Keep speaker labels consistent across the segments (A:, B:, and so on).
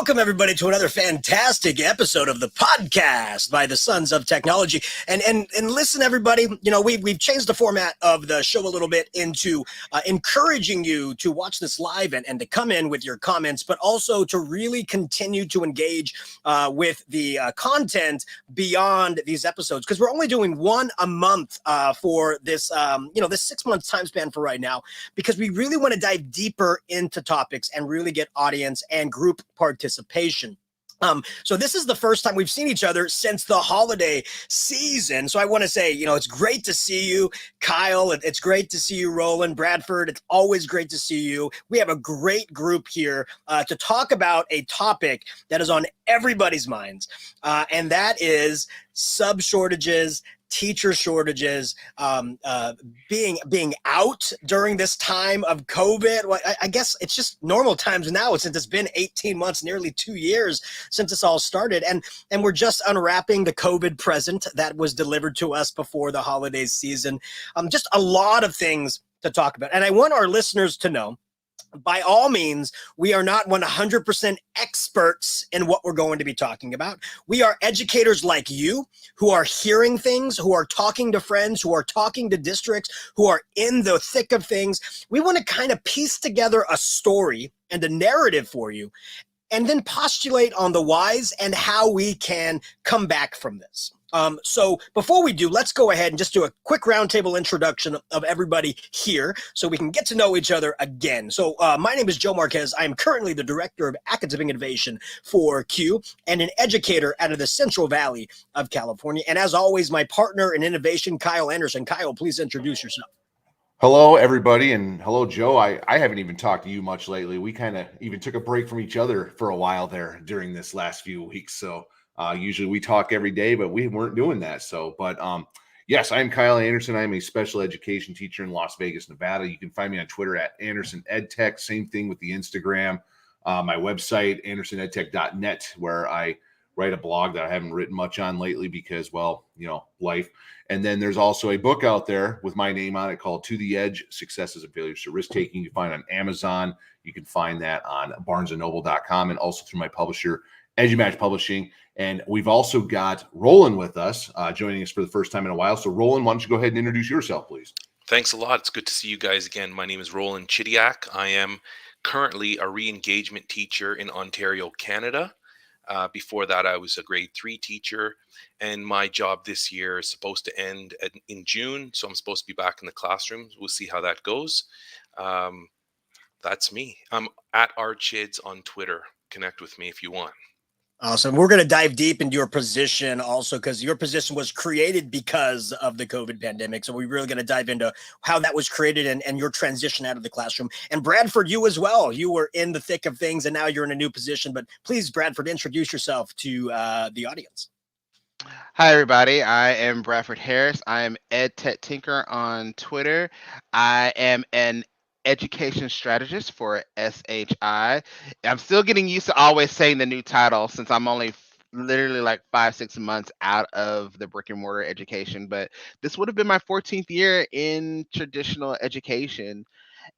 A: Welcome, everybody, to another fantastic episode of the podcast by the Sons of Technology. And listen, everybody, you know, we've changed the format of the show a little bit into encouraging you to watch this live and to come in with your comments, but also to really continue to engage with the content beyond these episodes, because we're only doing one a month for this, this 6 months time span for right now, because we really want to dive deeper into topics and really get audience and group participation. So this is the first time we've seen each other since the holiday season. So I want to say, it's great to see you, Kyle. It's great to see you, Roland, Bradford. It's always great to see you. We have a great group here to talk about a topic that is on everybody's minds, and that is sub shortages, teacher shortages, being out during this time of COVID. Well, I guess it's just normal times now, since it's been 18 months, nearly 2 years since this all started. And we're just unwrapping the COVID present that was delivered to us before the holiday season. Just a lot of things to talk about. And I want our listeners to know, by all means, we are not 100% experts in what we're going to be talking about. We are educators like you who are hearing things, who are talking to friends, who are talking to districts, who are in the thick of things. We want to kind of piece together a story and a narrative for you, and then postulate on the whys and how we can come back from this. So before we do, let's go ahead and just do a quick roundtable introduction of everybody here so we can get to know each other again. So my name is Joe Marquez. I am currently the Director of Academic Innovation for CUE and an educator out of the Central Valley of California. And as always, my partner in innovation, Kyle Anderson. Kyle, please introduce yourself.
B: Hello, everybody, and hello, Joe. I haven't even talked to you much lately. We kind of even took a break from each other for a while there during this last few weeks. So usually we talk every day, but we weren't doing that. But yes, I'm Kyle Anderson. I'm a special education teacher in Las Vegas, Nevada. You can find me on Twitter at Anderson EdTech. Same thing with the Instagram. My website, andersonedtech.net, where I write a blog that I haven't written much on lately because, life. And then there's also a book out there with my name on it called To the Edge, Successes and Failures to Risk-Taking. You can find it on Amazon. You can find that on barnesandnoble.com and also through my publisher, EduMatch Publishing. And we've also got Roland with us, joining us for the first time in a while. So Roland, why don't you go ahead and introduce yourself, please?
C: Thanks a lot. It's good to see you guys again. My name is Roland Chidiak. I am currently a re-engagement teacher in Ontario, Canada. Before that, I was a grade 3 teacher, and my job this year is supposed to end in June. So I'm supposed to be back in the classroom. We'll see how that goes. That's me. I'm at rchids on Twitter. Connect with me if you want.
A: Awesome. We're going to dive deep into your position also, because your position was created because of the COVID pandemic. So we're really going to dive into how that was created and your transition out of the classroom. And Bradford, you as well. You were in the thick of things and now you're in a new position. But please, Bradford, introduce yourself to the audience.
D: Hi, everybody. I am Bradford Harris. I am EdTech Tinker on Twitter. I am an education strategist for SHI. I'm still getting used to always saying the new title since I'm only literally like 5-6 months out of the brick and mortar education, but this would have been my 14th year in traditional education.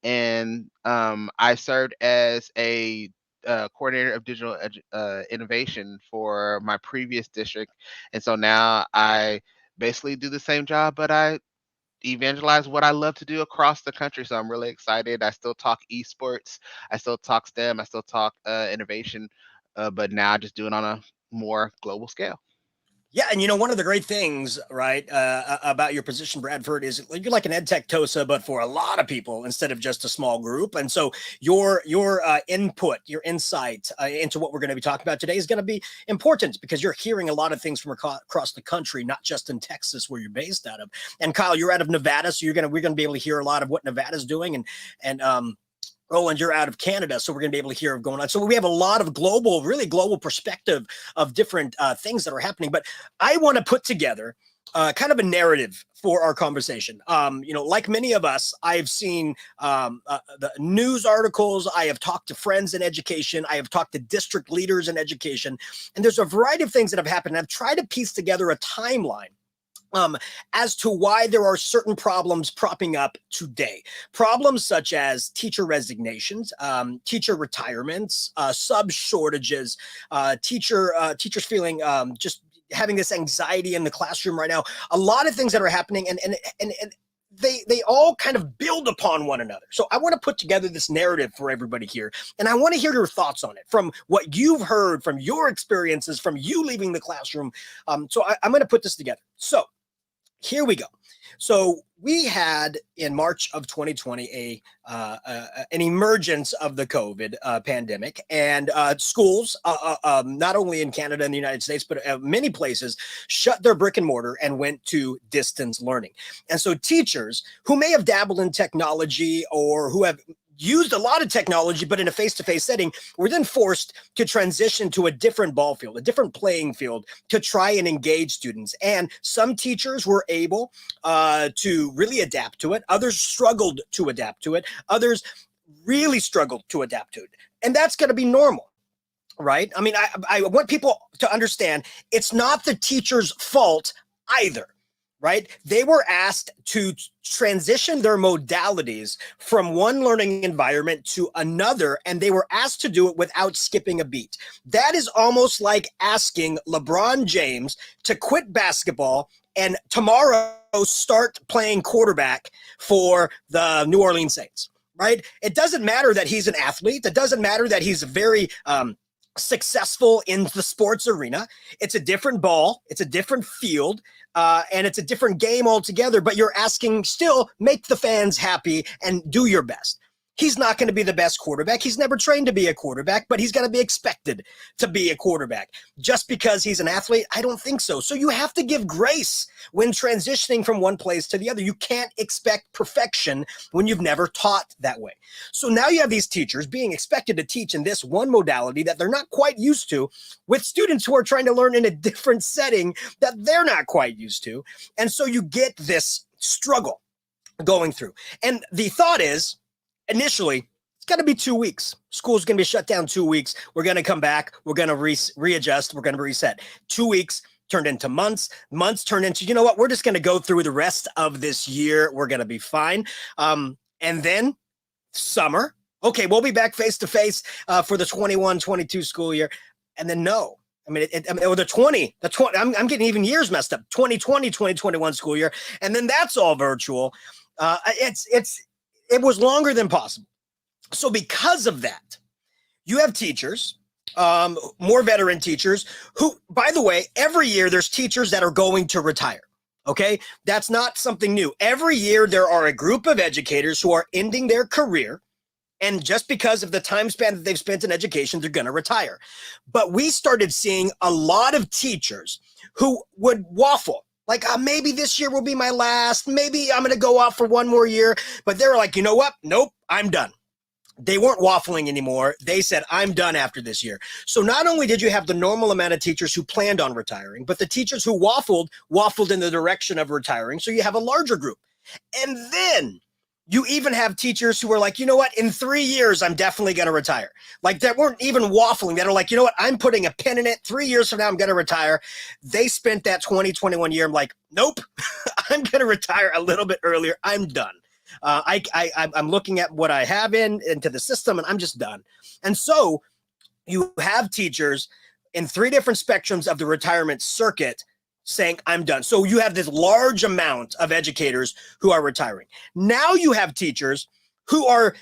D: And I served as a coordinator of digital innovation for my previous district. And so now I basically do the same job, but I evangelize what I love to do across the country. So I'm really excited. I still talk esports. I still talk STEM. I still talk innovation, but now I just do it on a more global scale.
A: Yeah, and one of the great things, right, about your position, Bradford, is you're like an EdTech TOSA, but for a lot of people instead of just a small group. And so your input, your insight into what we're going to be talking about today is going to be important, because you're hearing a lot of things from across the country, not just in Texas where you're based out of. And Kyle, you're out of Nevada, so we're going to be able to hear a lot of what Nevada's doing, and Roland, you're out of Canada, so we're going to be able to hear what's going on. So we have a lot of really global perspective of different things that are happening. But I want to put together kind of a narrative for our conversation. Like many of us, I've seen the news articles. I have talked to friends in education. I have talked to district leaders in education. And there's a variety of things that have happened. I've tried to piece together a timeline um, as to why there are certain problems propping up today. Problems such as teacher resignations, teacher retirements, sub shortages, teachers feeling just having this anxiety in the classroom right now. A lot of things that are happening, and they all kind of build upon one another. So I want to put together this narrative for everybody here, and I want to hear your thoughts on it from what you've heard, from your experiences, from you leaving the classroom. So I'm going to put this together. So here we go. So we had in March of 2020 an emergence of the COVID pandemic, and schools, not only in Canada and the United States, but many places, shut their brick and mortar and went to distance learning. And so teachers who may have dabbled in technology or who have used a lot of technology, but in a face-to-face setting, were then forced to transition to a different ball field, a different playing field to try and engage students. And some teachers were able to really adapt to it. Others struggled to adapt to it. Others really struggled to adapt to it. And that's going to be normal, right? I mean, I want people to understand it's not the teacher's fault either. Right? They were asked to transition their modalities from one learning environment to another, and they were asked to do it without skipping a beat. That is almost like asking LeBron James to quit basketball and tomorrow start playing quarterback for the New Orleans Saints, right? It doesn't matter that he's an athlete. It doesn't matter that he's very successful in the sports arena. It's a different ball. It's a different field. And it's a different game altogether, but you're asking still make the fans happy and do your best. He's not going to be the best quarterback. He's never trained to be a quarterback, but he's going to be expected to be a quarterback. Just because he's an athlete? I don't think so. So you have to give grace when transitioning from one place to the other. You can't expect perfection when you've never taught that way. So now you have these teachers being expected to teach in this one modality that they're not quite used to, with students who are trying to learn in a different setting that they're not quite used to. And so you get this struggle going through. And the thought is, initially, it's going to be 2 weeks. School's going to be shut down 2 weeks. We're going to come back. We're going to readjust. We're going to reset. 2 weeks turned into months. Months turned into, you know what? We're just going to go through the rest of this year. We're going to be fine. And then summer. Okay, we'll be back face-to-face for the 21-22 school year. And then no. I mean, or the 20, I'm getting even years messed up. 2020, 2021 school year. And then that's all virtual. It was longer than possible. So because of that, you have teachers, more veteran teachers who, by the way, every year there's teachers that are going to retire. Okay. That's not something new. Every year there are a group of educators who are ending their career. And just because of the time span that they've spent in education, they're going to retire. But we started seeing a lot of teachers who would waffle. Like, maybe this year will be my last. Maybe I'm going to go out for one more year. But they were like, you know what? Nope, I'm done. They weren't waffling anymore. They said, I'm done after this year. So not only did you have the normal amount of teachers who planned on retiring, but the teachers who waffled in the direction of retiring. So you have a larger group. And then you even have teachers who were like, you know what, in 3 years, I'm definitely going to retire. Like, that weren't even waffling. That are like, you know what, I'm putting a pin in it. 3 years from now, I'm going to retire. They spent that 2021 year. I'm like, nope, I'm going to retire a little bit earlier. I'm done. I'm looking at what I have into the system, and I'm just done. And so you have teachers in 3 different spectrums of the retirement circuit saying, I'm done. So you have this large amount of educators who are retiring. Now you have teachers who are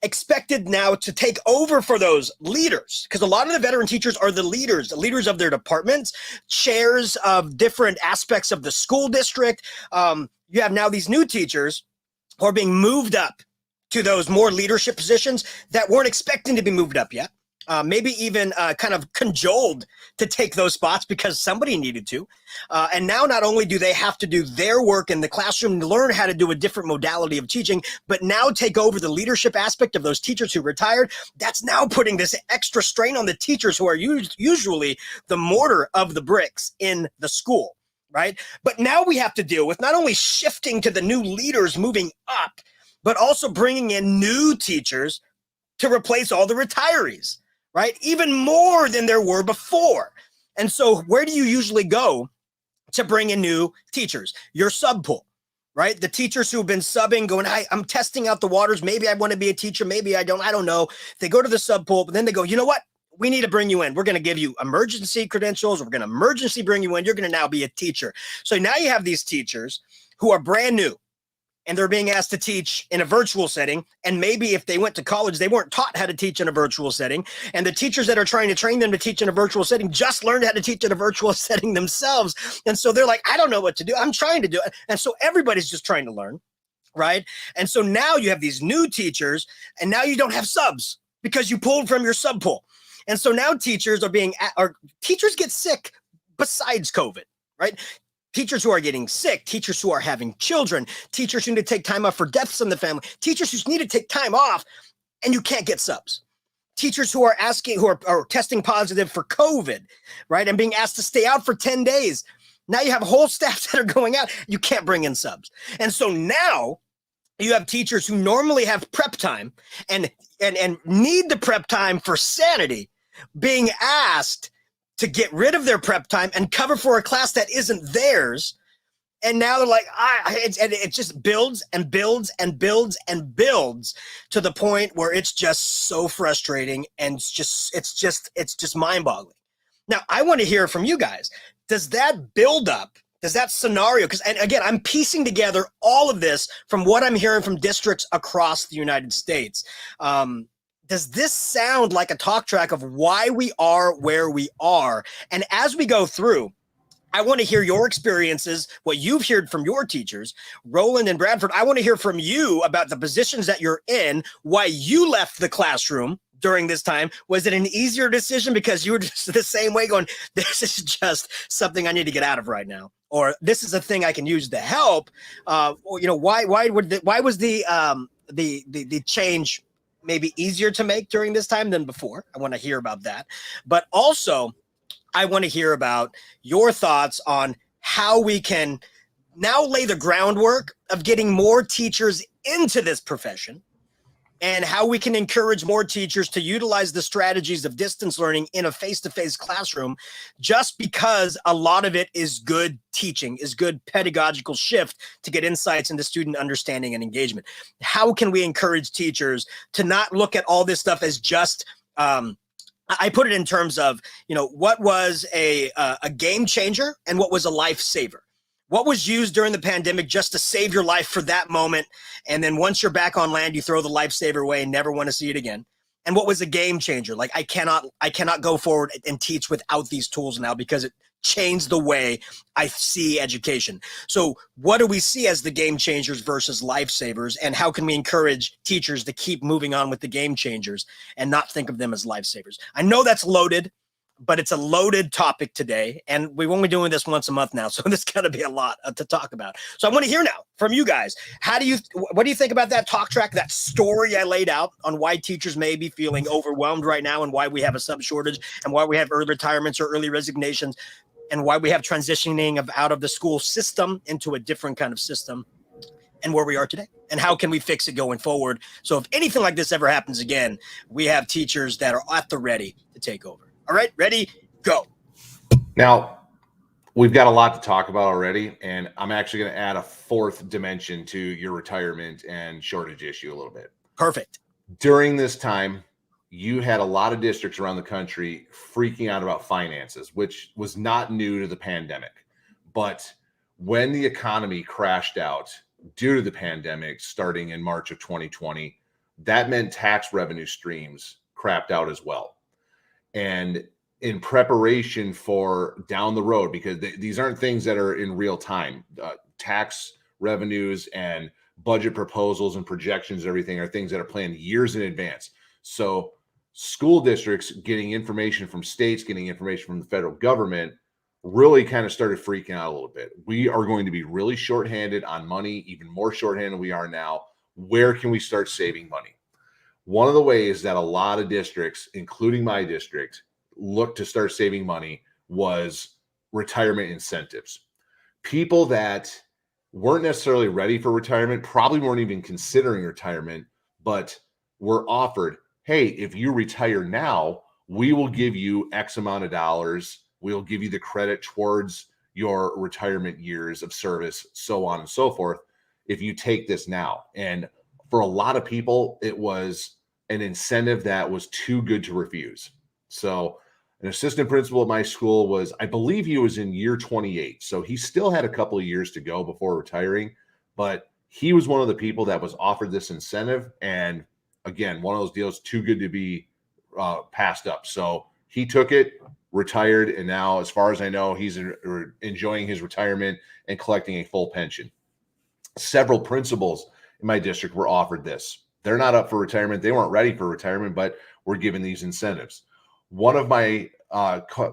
A: expected now to take over for those leaders, because a lot of the veteran teachers are the leaders of their departments, chairs of different aspects of the school district. You have now these new teachers who are being moved up to those more leadership positions that weren't expecting to be moved up yet. Maybe even kind of cajoled to take those spots because somebody needed to. And now not only do they have to do their work in the classroom and learn how to do a different modality of teaching, but now take over the leadership aspect of those teachers who retired. That's now putting this extra strain on the teachers who are usually the mortar of the bricks in the school, right? But now we have to deal with not only shifting to the new leaders moving up, but also bringing in new teachers to replace all the retirees. Right? Even more than there were before. And so where do you usually go to bring in new teachers. Your sub pool, right? The teachers who've been subbing, going, I'm testing out the waters. Maybe I want to be a teacher. Maybe I don't know. They go to the sub pool, but then they go, you know what? We need to bring you in. We're going to give you emergency credentials. We're going to emergency bring you in. You're going to now be a teacher. So now you have these teachers who are brand new, and they're being asked to teach in a virtual setting. And maybe if they went to college, they weren't taught how to teach in a virtual setting. And the teachers that are trying to train them to teach in a virtual setting just learned how to teach in a virtual setting themselves. And so they're like, I don't know what to do. I'm trying to do it. And so everybody's just trying to learn, right? And so now you have these new teachers, and now you don't have subs because you pulled from your sub pool. And so now teachers teachers get sick besides COVID, right? Teachers who are getting sick, teachers who are having children, teachers who need to take time off for deaths in the family, teachers who need to take time off, and you can't get subs. Teachers who are testing positive for COVID, right? And being asked to stay out for 10 days. Now you have whole staffs that are going out. You can't bring in subs. And so now you have teachers who normally have prep time and need the prep time for sanity being asked to get rid of their prep time and cover for a class that isn't theirs. And now they're like, it just builds and builds and builds and builds to the point where it's just so frustrating, and it's just mind-boggling. Now, I want to hear from you guys. Does that build up? Does that scenario? And again, I'm piecing together all of this from what I'm hearing from districts across the United States. Does this sound like a talk track of why we are where we are? And as we go through, I want to hear your experiences, what you've heard from your teachers. Roland and Bradford, I want to hear from you about the positions that you're in, why you left the classroom during this time. Was it an easier decision because you were just the same way going, this is just something I need to get out of right now? Or this is a thing I can use to help? Or, why was the change maybe easier to make during this time than before? I want to hear about that. But also, I want to hear about your thoughts on how we can now lay the groundwork of getting more teachers into this profession, and how we can encourage more teachers to utilize the strategies of distance learning in a face-to-face classroom, just because a lot of it is good teaching, is good pedagogical shift to get insights into student understanding and engagement. How can we encourage teachers to not look at all this stuff as just, I put it in terms of, what was a game changer and what was a lifesaver? What was used during the pandemic just to save your life for that moment, and then once you're back on land, you throw the lifesaver away and never want to see it again? And what was a game changer? Like, I cannot go forward and teach without these tools now because it changed the way I see education. So what do we see as the game changers versus lifesavers, and how can we encourage teachers to keep moving on with the game changers and not think of them as lifesavers? I know that's loaded, but it's a loaded topic today, and we're only doing this once a month now, so there's going to be a lot to talk about. So I want to hear now from you guys. What do you think about that talk track, that story I laid out on why teachers may be feeling overwhelmed right now, and why we have a sub shortage, and why we have early retirements or early resignations, and why we have transitioning out of the school system into a different kind of system, and where we are today, and how can we fix it going forward? So if anything like this ever happens again, we have teachers that are at the ready to take over. All right, ready, go.
B: Now, we've got a lot to talk about already, and I'm actually going to add a fourth dimension to your retirement and shortage issue a little bit.
A: Perfect.
B: During this time, you had a lot of districts around the country freaking out about finances, which was not new to the pandemic. But when the economy crashed out due to the pandemic starting in March of 2020, that meant tax revenue streams crapped out as well. And in preparation for down the road, because these aren't things that are in real time, tax revenues and budget proposals and projections, everything are things that are planned years in advance. So school districts getting information from states, getting information from the federal government really kind of started freaking out a little bit. We are going to be really shorthanded on money, even more shorthanded than we are now. Where can we start saving money? One of the ways that a lot of districts, including my district, looked to start saving money was retirement incentives. People that weren't necessarily ready for retirement, probably weren't even considering retirement, but were offered, hey, if you retire now, we will give you X amount of dollars. We'll give you the credit towards your retirement years of service, so on and so forth, if you take this now. And for a lot of people, it was an incentive that was too good to refuse. So an assistant principal at my school was, I believe he was in year 28. So he still had a couple of years to go before retiring, but he was one of the people that was offered this incentive. And again, one of those deals too good to be passed up. So he took it, retired, and now, as far as I know, he's enjoying his retirement and collecting a full pension. Several principals in my district were offered this. They're not up for retirement. They weren't ready for retirement, but were given these incentives. One of my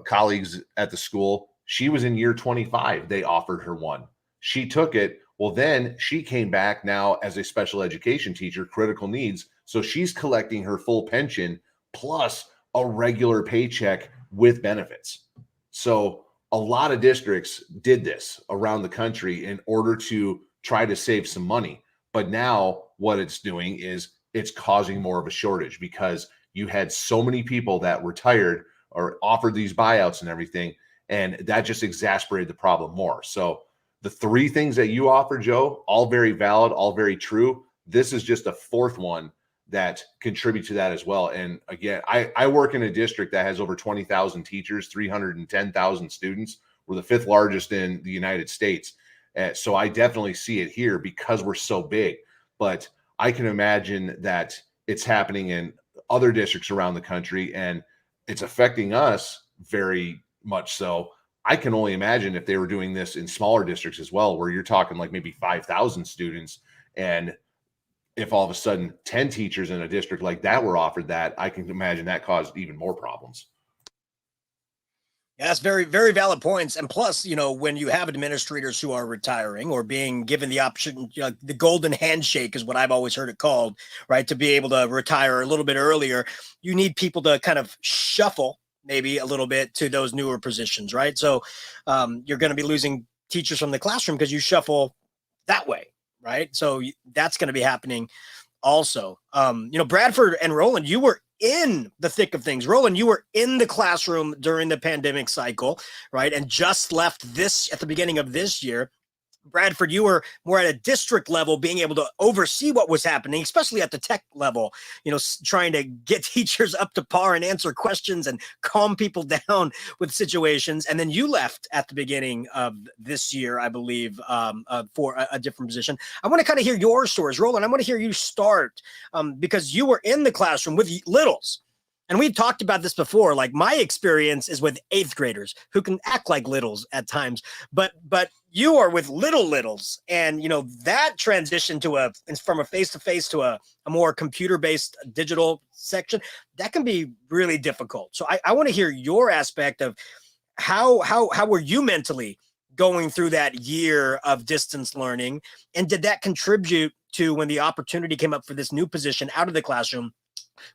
B: colleagues at the school, she was in year 25. They offered her one. She took it. Well, then she came back now as a special education teacher, critical needs. So she's collecting her full pension plus a regular paycheck with benefits. So a lot of districts did this around the country in order to try to save some money. But now what it's doing is it's causing more of a shortage because you had so many people that retired or offered these buyouts and everything, and that just exasperated the problem more. So the three things that you offer, Joe, all very valid, all very true. This is just a fourth one that contribute to that as well. And again, I work in a district that has over 20,000 teachers, 310,000 students. We're the fifth largest in the United States. So I definitely see it here because we're so big. But I can imagine that it's happening in other districts around the country, and it's affecting us very much so. I can only imagine if they were doing this in smaller districts as well, where you're talking like maybe 5,000 students, and if all of a sudden 10 teachers in a district like that were offered that, I can imagine that caused even more problems.
A: Yeah, that's very, very valid points. And plus, when you have administrators who are retiring or being given the option, the golden handshake is what I've always heard it called, right? To be able to retire a little bit earlier, you need people to kind of shuffle maybe a little bit to those newer positions, right? So you're going to be losing teachers from the classroom because you shuffle that way, right? So that's going to be happening also. Bradford and Roland, you were in the thick of things. Roland, you were in the classroom during the pandemic cycle, right? And just left this at the beginning of this year. Bradford, you were more at a district level, being able to oversee what was happening, especially at the tech level, trying to get teachers up to par and answer questions and calm people down with situations. And then you left at the beginning of this year, I believe, for a different position. I want to kind of hear your stories. Roland, I want to hear you start because you were in the classroom with littles. And we've talked about this before. Like, my experience is with 8th graders who can act like littles at times, but you are with littles, and that transition from a face-to-face to a more computer-based digital section, that can be really difficult. So I want to hear your aspect of how were you mentally going through that year of distance learning, and did that contribute to when the opportunity came up for this new position out of the classroom?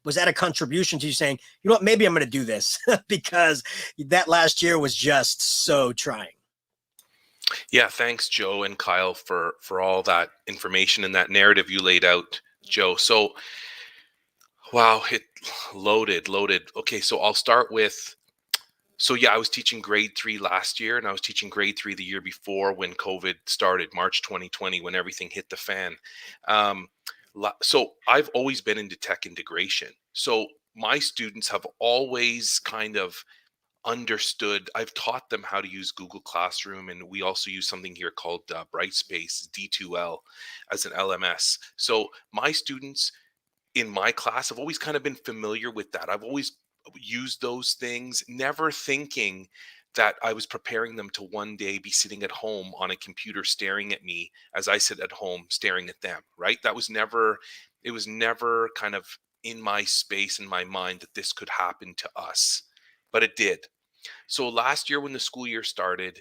A: Was that a contribution to you saying, maybe I'm going to do this because that last year was just so trying?
C: Yeah, thanks, Joe and Kyle, for all that information and that narrative you laid out, Joe. So, wow, it loaded. Okay, so I'll start with. So yeah, I was teaching grade 3 last year, and I was teaching grade 3 the year before when COVID started, March 2020, when everything hit the fan. So I've always been into tech integration. So my students have always kind of understood. I've taught them how to use Google Classroom, and we also use something here called Brightspace D2L as an LMS. So my students in my class have always kind of been familiar with that. I've always used those things, never thinking that I was preparing them to one day be sitting at home on a computer staring at me as I sit at home staring at them, right? It was never kind of in my space, in my mind, that this could happen to us, but it did. So last year when the school year started,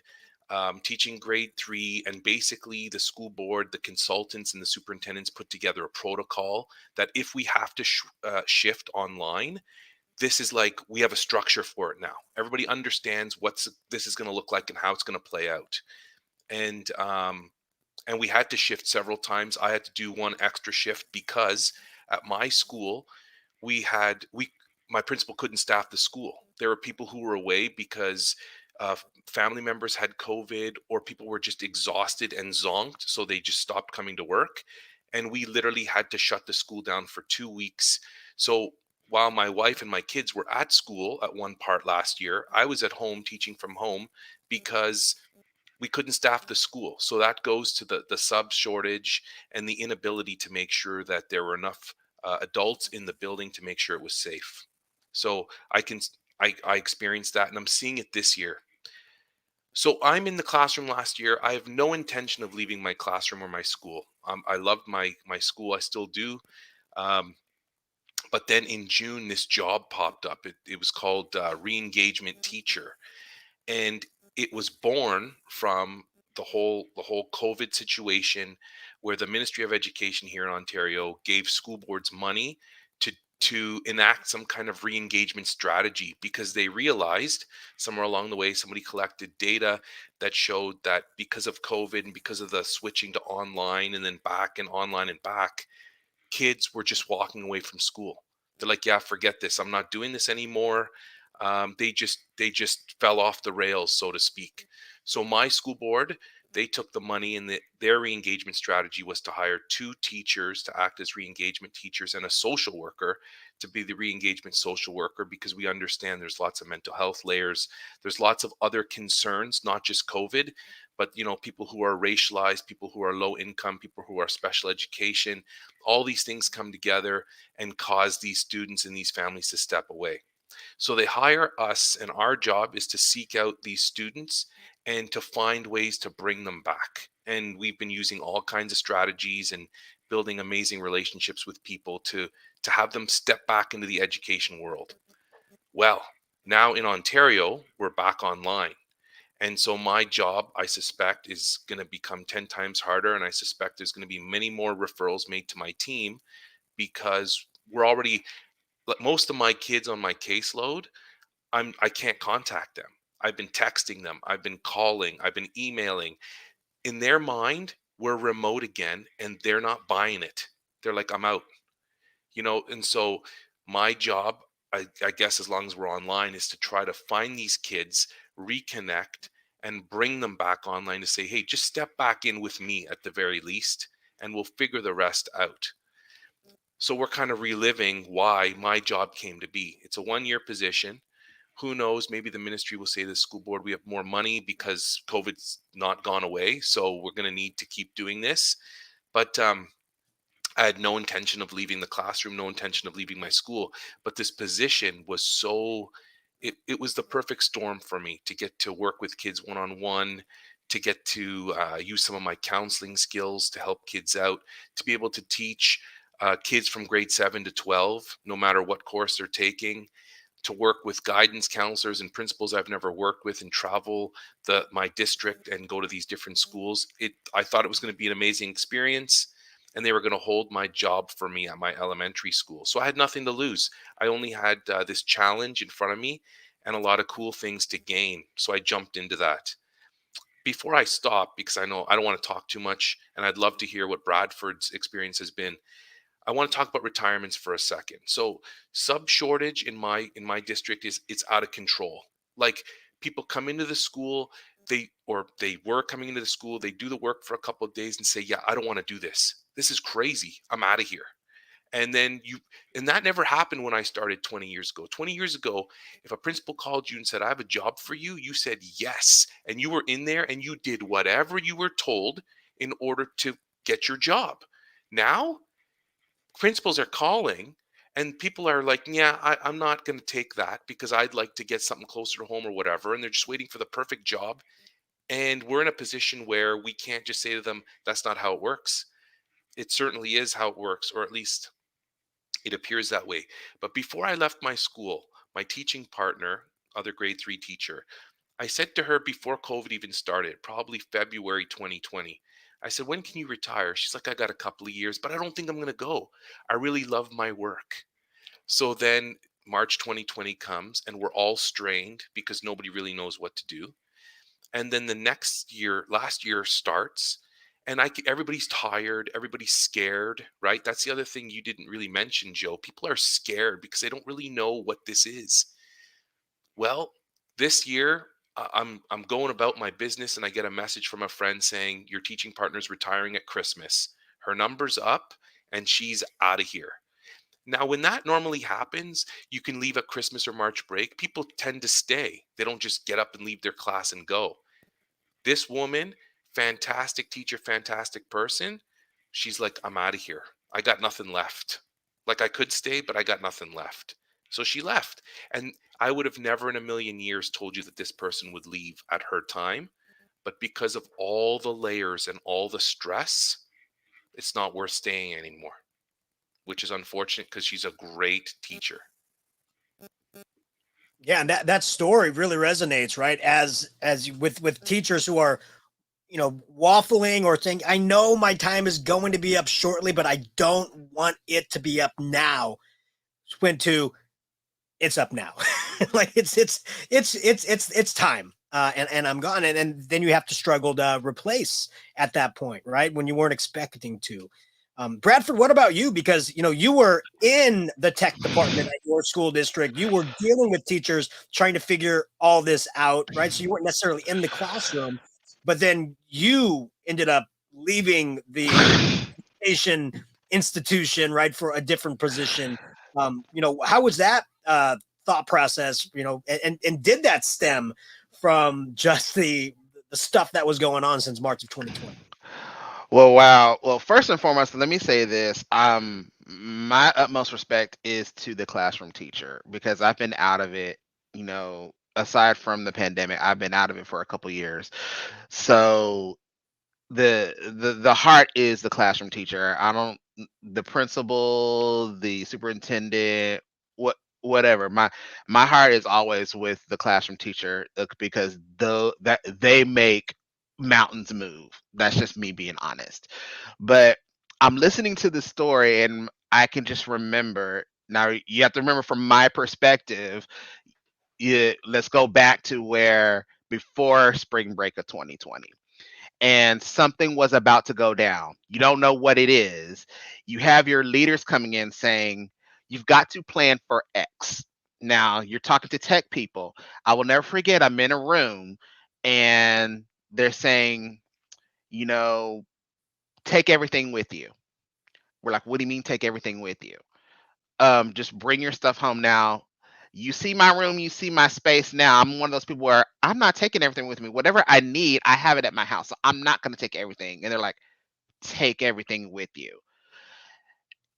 C: teaching grade 3, and basically the school board, the consultants, and the superintendents put together a protocol that if we have to shift online, this is like we have a structure for it now. Everybody understands this is going to look like and how it's going to play out. And we had to shift several times. I had to do one extra shift because at my school my principal couldn't staff the school. There were people who were away because family members had COVID, or people were just exhausted and zonked, so they just stopped coming to work. And we literally had to shut the school down for 2 weeks. So while my wife and my kids were at school at one part last year, I was at home teaching from home because we couldn't staff the school. So that goes to the sub shortage and the inability to make sure that there were enough adults in the building to make sure it was safe. So I experienced that, and I'm seeing it this year. So I'm in the classroom last year. I have no intention of leaving my classroom or my school. I loved my school. I still do. Um, but then in June, this job popped up. It was called re-engagement teacher, and it was born from the whole COVID situation, where the Ministry of Education here in Ontario gave school boards money to enact some kind of re-engagement strategy, because they realized somewhere along the way somebody collected data that showed that because of COVID and because of the switching to online and then back and online and back, kids were just walking away from school. They're like, yeah, forget this. I'm not doing this anymore. They just fell off the rails, so to speak. So my school board, they took the money, and their re-engagement strategy was to hire 2 teachers to act as re-engagement teachers and a social worker to be the re-engagement social worker, because we understand there's lots of mental health layers. There's lots of other concerns, not just COVID, but people who are racialized, people who are low income, people who are special education. All these things come together and cause these students and these families to step away. So they hire us, and our job is to seek out these students and to find ways to bring them back. And we've been using all kinds of strategies and building amazing relationships with people to have them step back into the education world. Well, now in Ontario, we're back online. And so my job, I suspect, is going to become 10 times harder. And I suspect there's going to be many more referrals made to my team, because we're already, like, most of my kids on my caseload, I can't contact them. I've been texting them, I've been calling, I've been emailing. In their mind, we're remote again, and they're not buying it. They're like, I'm out. And so my job, I guess, as long as we're online, is to try to find these kids, reconnect, and bring them back online to say, hey, just step back in with me at the very least, and we'll figure the rest out. So we're kind of reliving why my job came to be. It's a 1-year position. Who knows? Maybe the ministry will say to the school board, we have more money because COVID's not gone away. So we're going to need to keep doing this. But I had no intention of leaving the classroom, no intention of leaving my school. But this position was it was the perfect storm for me to get to work with kids one on one, to get to use some of my counseling skills to help kids out, to be able to teach kids from grade 7 to 12, no matter what course they're taking, to work with guidance counselors and principals I've never worked with, and travel my district and go to these different schools. I thought it was going to be an amazing experience, and they were going to hold my job for me at my elementary school. So I had nothing to lose. I only had this challenge in front of me and a lot of cool things to gain. So I jumped into that. Before I stop, because I know I don't want to talk too much, and I'd love to hear what Bradford's experience has been, I want to talk about retirements for a second. So sub shortage in my district is it's out of control. Like, people come into the school, they were coming into the school, they do the work for a couple of days and say, "Yeah, I don't want to do this. This is crazy. I'm out of here." And then and that never happened when I started 20 years ago. 20 years ago, if a principal called you and said, "I have a job for you," you said yes, and you were in there and you did whatever you were told in order to get your job. Now principals are calling, and people are like, yeah, I'm not going to take that because I'd like to get something closer to home or whatever, and they're just waiting for the perfect job. And we're in a position where we can't just say to them, that's not how it works. It certainly is how it works, or at least it appears that way. But before I left my school, my teaching partner, other grade 3 teacher, I said to her before COVID even started, probably February 2020, I said, when can you retire? She's like, I got a couple of years, but I don't think I'm going to go. I really love my work. So then March 2020 comes, and we're all strained because nobody really knows what to do. And then the next year, last year starts, and everybody's tired, everybody's scared, right? That's the other thing you didn't really mention, Joe. People are scared because they don't really know what this is. Well, this year I'm going about my business and I get a message from a friend saying your teaching partner's retiring at Christmas. Her number's up and she's out of here. Now, when that normally happens, you can leave at Christmas or March break. People tend to stay. They don't just get up and leave their class and go. This woman, fantastic teacher, fantastic person, she's like, I'm out of here. I got nothing left. Like I could stay, but I got nothing left. So she left. And I would have never in a million years told you that this person would leave at her time. But because of all the layers and all the stress, it's not worth staying anymore, which is unfortunate because she's a great teacher.
A: Yeah, and that story really resonates, right? With teachers who are, waffling or saying, I know my time is going to be up shortly, but I don't want it to be up now. Went to it's up now. Like it's time. And I'm gone. And then you have to struggle to replace at that point, right? When you weren't expecting to. Bradford, what about you? Because you were in the tech department at your school district. You were dealing with teachers trying to figure all this out, right? So you weren't necessarily in the classroom, but then you ended up leaving the education institution, right, for a different position. How was that thought process? And did that stem from just the stuff that was going on since March of 2020?
D: Well, wow. Well, first and foremost, let me say this. My utmost respect is to the classroom teacher because I've been out of it, aside from the pandemic, I've been out of it for a couple years. So the heart is the classroom teacher. I don't the principal, the superintendent, whatever. My heart is always with the classroom teacher because that they make mountains move. That's just me being honest. But I'm listening to the story and I can just remember. Now you have to remember from my perspective, let's go back to where before spring break of 2020 and something was about to go down. You don't know what it is. You have your leaders coming in saying, you've got to plan for X. Now you're talking to tech people. I will never forget, I'm in a room and they're saying, you know, take everything with you. We're like, what do you mean take everything with you? Just bring your stuff home now. You see my room, you see my space now. I'm one of those people where I'm not taking everything with me. Whatever I need, I have it at my house. So I'm not going to take everything. And they're like, take everything with you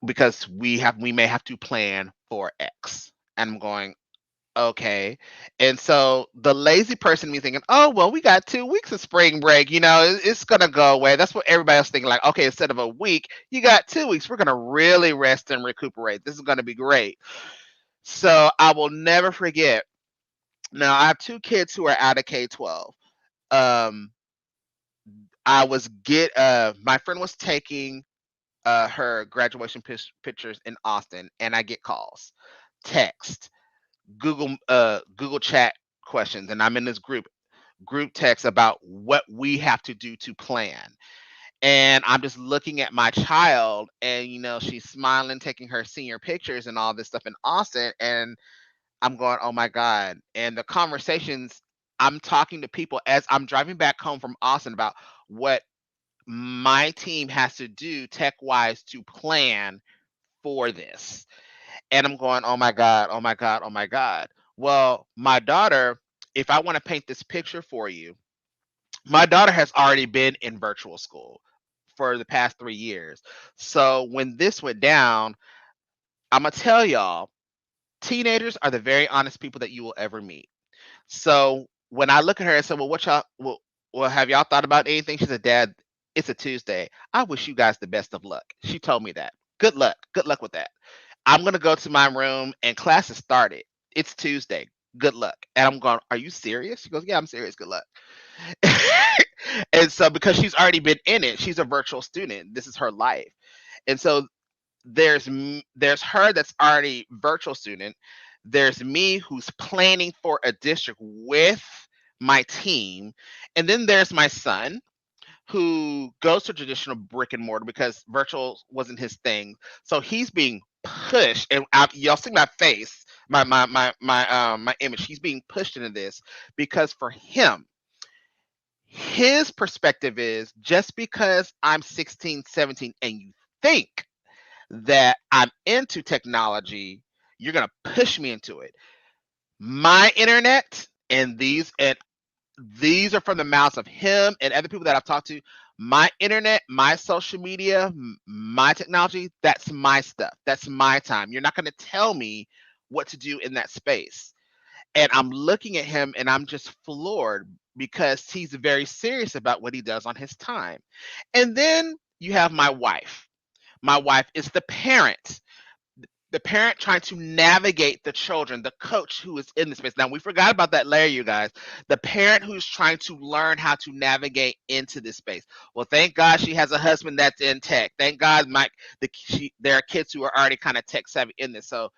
D: because we may have to plan for X. And I'm going, okay. And so the lazy person me thinking, oh well, we got 2 weeks of spring break. It's gonna go away. That's what everybody else thinking. Like, okay, instead of a week, you got 2 weeks. We're gonna really rest and recuperate. This is gonna be great. So I will never forget. Now I have two kids who are out of K-12. Um, my friend was taking her graduation pictures in Austin, and I get calls, text, Google chat questions, and I'm in this group text about what we have to do to plan. And I'm just looking at my child, and she's smiling, taking her senior pictures and all this stuff in Austin, and I'm going, oh my God. And the conversations, I'm talking to people as I'm driving back home from Austin about what my team has to do tech wise to plan for this. And I'm going, oh my God, oh my God, oh my God. Well, my daughter, if I want to paint this picture for you, my daughter has already been in virtual school for the past 3 years. So when this went down, I'm going to tell y'all, teenagers are the very honest people that you will ever meet. So when I look at her and say, well, well, have y'all thought about anything? She said, Dad, it's a Tuesday. I wish you guys the best of luck. She told me that. Good luck. Good luck with that. I'm going to go to my room and class has started. It's Tuesday. Good luck. And I'm going, are you serious? She goes, yeah, I'm serious. Good luck. And so because she's already been in it, she's a virtual student. This is her life. And so there's her that's already virtual student. There's me who's planning for a district with my team. And then there's my son who goes to traditional brick and mortar because virtual wasn't his thing. So he's being pushed, and y'all see my face. my image. He's being pushed into this because for him, his perspective is just because I'm 16, 17, and you think that I'm into technology, you're gonna push me into it. My internet and these are from the mouths of him and other people that I've talked to. My internet, my social media, my technology, that's my stuff. That's my time. You're not going to tell me what to do in that space. And I'm looking at him and I'm just floored because he's very serious about what he does on his time. And then you have my wife. My wife is the parent trying to navigate the children, the coach who is in the space. Now we forgot about that layer, you guys. The parent who's trying to learn how to navigate into this space. Well, thank God she has a husband that's in tech. Thank God, Mike. There are kids who are already kind of tech savvy in this, so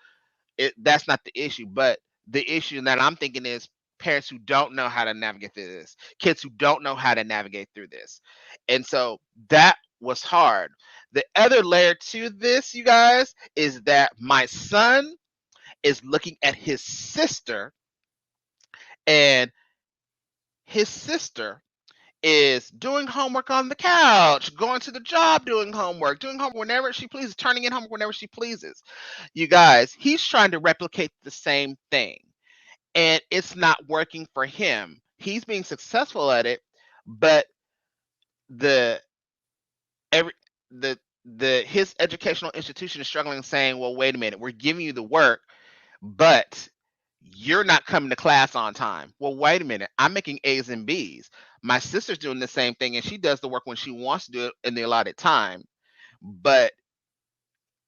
D: that's not the issue. But the issue that I'm thinking is parents who don't know how to navigate through this, kids who don't know how to navigate through this, and so that was hard. The other layer to this, you guys, is that my son is looking at his sister, and his sister is doing homework on the couch, going to the job, doing homework whenever she pleases, turning in homework whenever she pleases. You guys, he's trying to replicate the same thing, and it's not working for him. He's being successful at it, but the every the his educational institution is struggling, saying, well, wait a minute, we're giving you the work, but you're not coming to class on time. Well, wait a minute, I'm making A's and B's. My sister's doing the same thing and she does the work when she wants to do it in the allotted time, but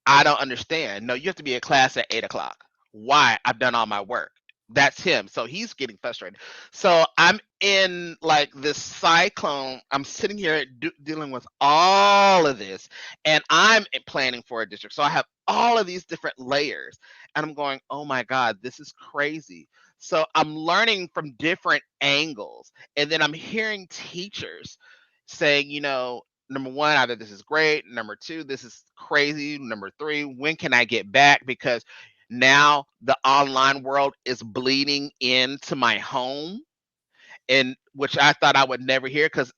D: I don't understand. No, you have to be at class at 8 o'clock. Why? I've done all my work. That's him. So he's getting frustrated. So I'm in like this cyclone. I'm sitting here dealing with all of this, and I'm planning for a district. So I have all of these different layers, and I'm going, oh my God, this is crazy. So I'm learning from different angles, and then I'm hearing teachers saying, number one, either this is great. Number two, this is crazy. Number three, when can I get back? Because now the online world is bleeding into my home, and which I thought I would never hear because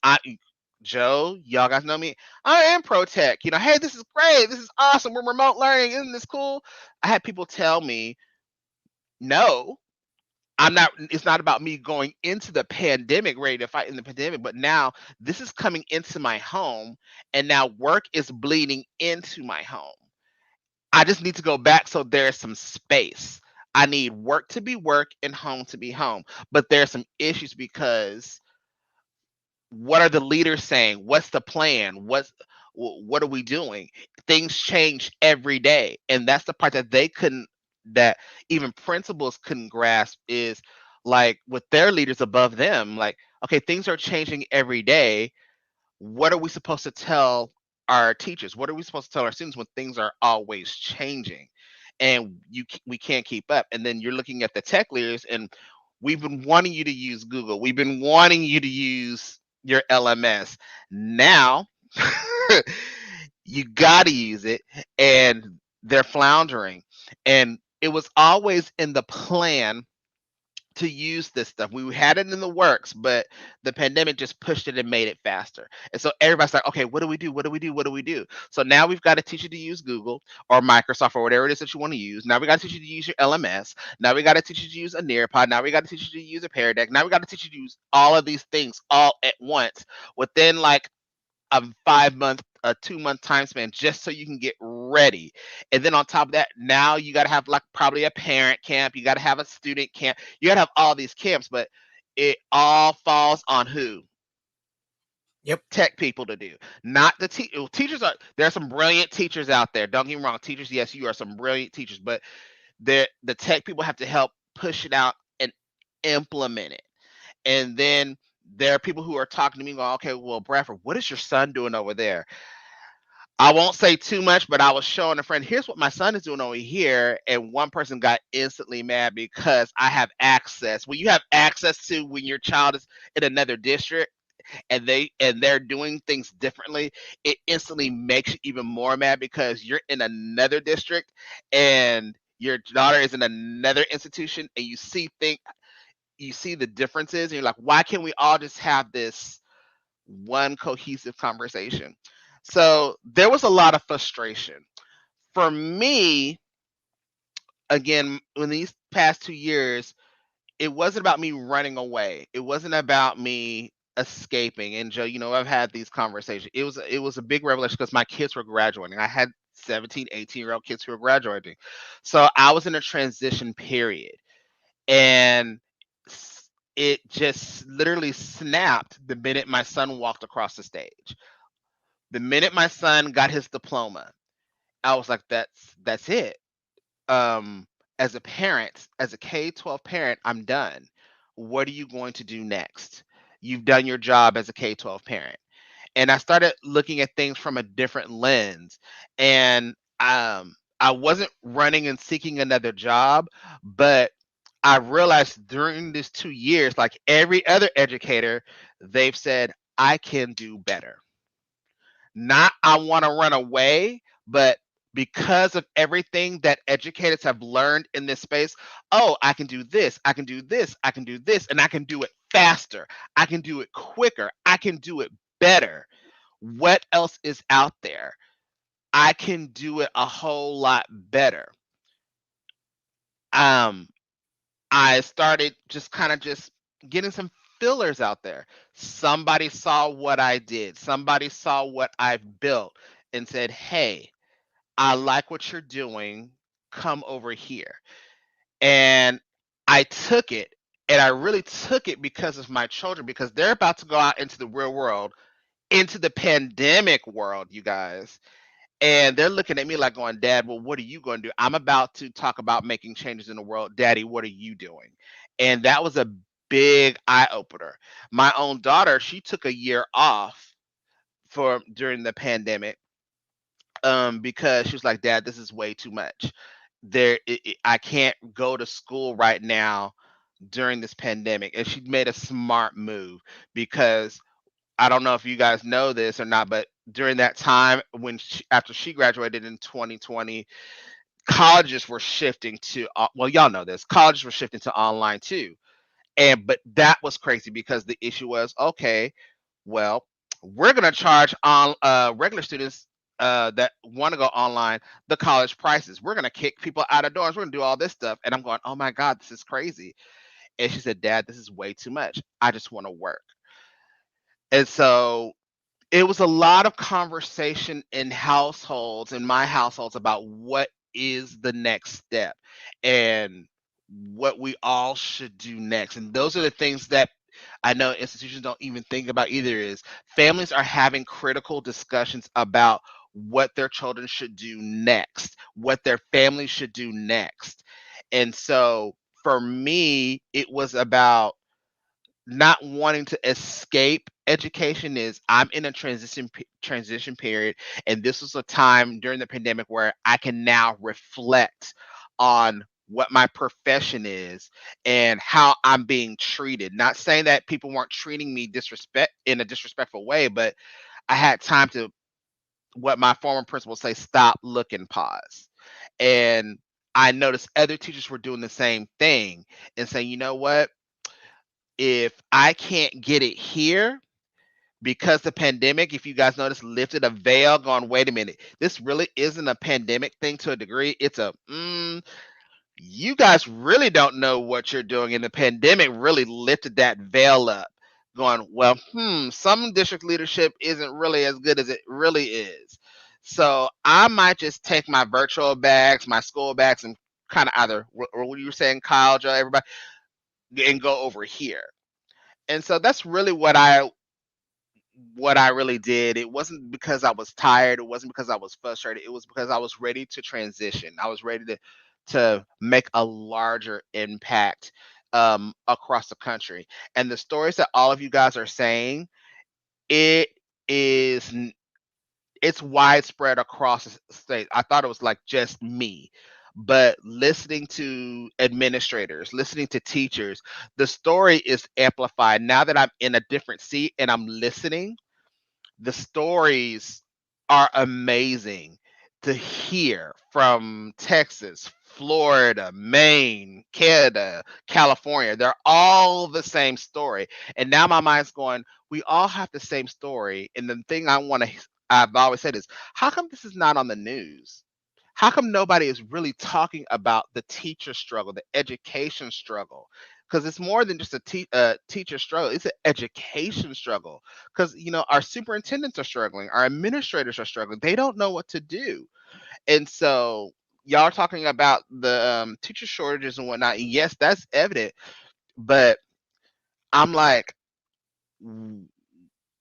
D: Joe, y'all guys know me. I am pro tech. Hey, this is great. This is awesome. We're remote learning. Isn't this cool? I had people tell me, no, I'm not. It's not about me going into the pandemic, ready to fight in the pandemic, but now this is coming into my home, and now work is bleeding into my home. I just need to go back so there's some space. I need work to be work and home to be home. But there's some issues because what are the leaders saying? What's the plan? What are we doing? Things change every day. And that's the part that even principals couldn't grasp is like with their leaders above them, like, okay, things are changing every day. What are we supposed to tell our teachers? What are we supposed to tell our students when things are always changing and we can't keep up? And then you're looking at the tech leaders, and we've been wanting you to use Google. We've been wanting you to use your LMS. Now you got to use it, and they're floundering. And it was always in the plan to use this stuff. We had it in the works, but the pandemic just pushed it and made it faster. And so everybody's like, okay, what do we do? What do we do? What do we do? So now we've got to teach you to use Google or Microsoft or whatever it is that you want to use. Now we got to teach you to use your LMS. Now we got to teach you to use a Nearpod. Now we got to teach you to use a Pear Deck. Now we got to teach you to use all of these things all at once within like a 5 month, a 2 month time span, just so you can get ready. And then on top of that, now you got to have like probably a parent camp. You got to have a student camp. You got to have all these camps, but it all falls on who?
A: Yep.
D: Tech people to do, not the teachers. There are some brilliant teachers out there. Don't get me wrong, teachers. Yes, you are some brilliant teachers, but the tech people have to help push it out and implement it. And then there are people who are talking to me going, okay, well, Bradford, what is your son doing over there? I won't say too much, but I was showing a friend, here's what my son is doing over here. And one person got instantly mad because I have access. When you have access to when your child is in another district and they're doing things differently, it instantly makes you even more mad because you're in another district and your daughter is in another institution and you see the differences, and you're like, why can't we all just have this one cohesive conversation? So there was a lot of frustration for me. Again, in these past 2 years, it wasn't about me running away. It wasn't about me escaping. And Joe, I've had these conversations. It was a big revelation because my kids were graduating. I had 17, 18-year-old kids who were graduating. So I was in a transition period. And it just literally snapped the minute my son walked across the stage. The minute my son got his diploma, I was like, that's it. um as a parent, as a K-12 parent, I'm done. What are you going to do next? You've done your job as a K-12 parent. And I started looking at things from a different lens. And I wasn't running and seeking another job, but I realized during these 2 years, like every other educator, they've said, I can do better. Not I want to run away, but because of everything that educators have learned in this space, oh, I can do this, I can do this, I can do this, and I can do it faster. I can do it quicker. I can do it better. What else is out there? I can do it a whole lot better. Um, I started just getting some fillers out there. Somebody saw what I did. Somebody saw what I've built and said, "Hey, I like what you're doing. Come over here." And I took it, and I really took it because of my children, because they're about to go out into the real world, into the pandemic world, you guys. And they're looking at me like going, Dad, well, what are you going to do? I'm about to talk about making changes in the world. Daddy, what are you doing? And that was a big eye opener. My own daughter, she took a year off for during the pandemic, because she was like, Dad, this is way too much. I can't go to school right now during this pandemic. And she made a smart move, because I don't know if you guys know this or not, but during that time, after she graduated in 2020, colleges were shifting to well, y'all know this. Colleges were shifting to online too. But that was crazy, because the issue was, okay, well, we're going to charge on regular students that want to go online the college prices. We're going to kick people out of doors. We're going to do all this stuff. And I'm going, oh my God, this is crazy. And she said, Dad, this is way too much. I just want to work. And so it was a lot of conversation in my households, about what is the next step and what we all should do next. And those are the things that I know institutions don't even think about either, is families are having critical discussions about what their children should do next, what their families should do next. And so for me, it was about not wanting to escape education. Is I'm in a transition period, and this was a time during the pandemic where I can now reflect on what my profession is and how I'm being treated. Not saying that people weren't treating me in a disrespectful way, but I had time to, what my former principal say, stop, look, and pause. And I noticed other teachers were doing the same thing and saying, you know what, if I can't get it here, because the pandemic, if you guys notice, lifted a veil, going, wait a minute, this really isn't a pandemic thing to a degree. It's you guys really don't know what you're doing. And the pandemic really lifted that veil up, going, well, some district leadership isn't really as good as it really is. So I might just take my virtual bags, my school bags, and kind of either, or what you were saying, Kyle, Joe, everybody, and go over here. And so that's really what I really did. It wasn't because I was tired. It wasn't because I was frustrated. It was because I was ready to transition. I was ready to make a larger impact across the country. And the stories that all of you guys are saying, it is it's widespread across the state. I thought it was like just me. But listening to administrators, listening to teachers, the story is amplified. Now that I'm in a different seat and I'm listening, the stories are amazing to hear from Texas, Florida, Maine, Canada, California. They're all the same story. And now my mind's going, we all have the same story. And the thing I've always said is, how come this is not on the news? How come nobody is really talking about the teacher struggle, the education struggle? Because it's more than just a teacher struggle. It's an education struggle. Because our superintendents are struggling, our administrators are struggling. They don't know what to do, and so y'all are talking about the teacher shortages and whatnot. And yes, that's evident, but I'm like,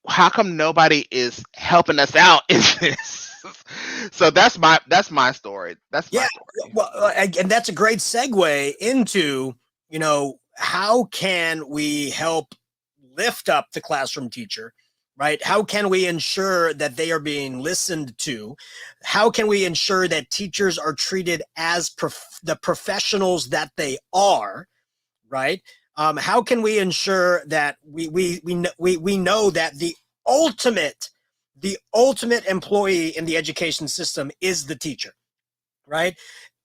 D: how come nobody is helping us out in this? So that's my story. That's my
A: Yeah,
D: story.
A: well, and that's a great segue into, how can we help lift up the classroom teacher, right? How can we ensure that they are being listened to? How can we ensure that teachers are treated as the professionals that they are, right? How can we ensure that we know that the ultimate employee in the education system is the teacher, right?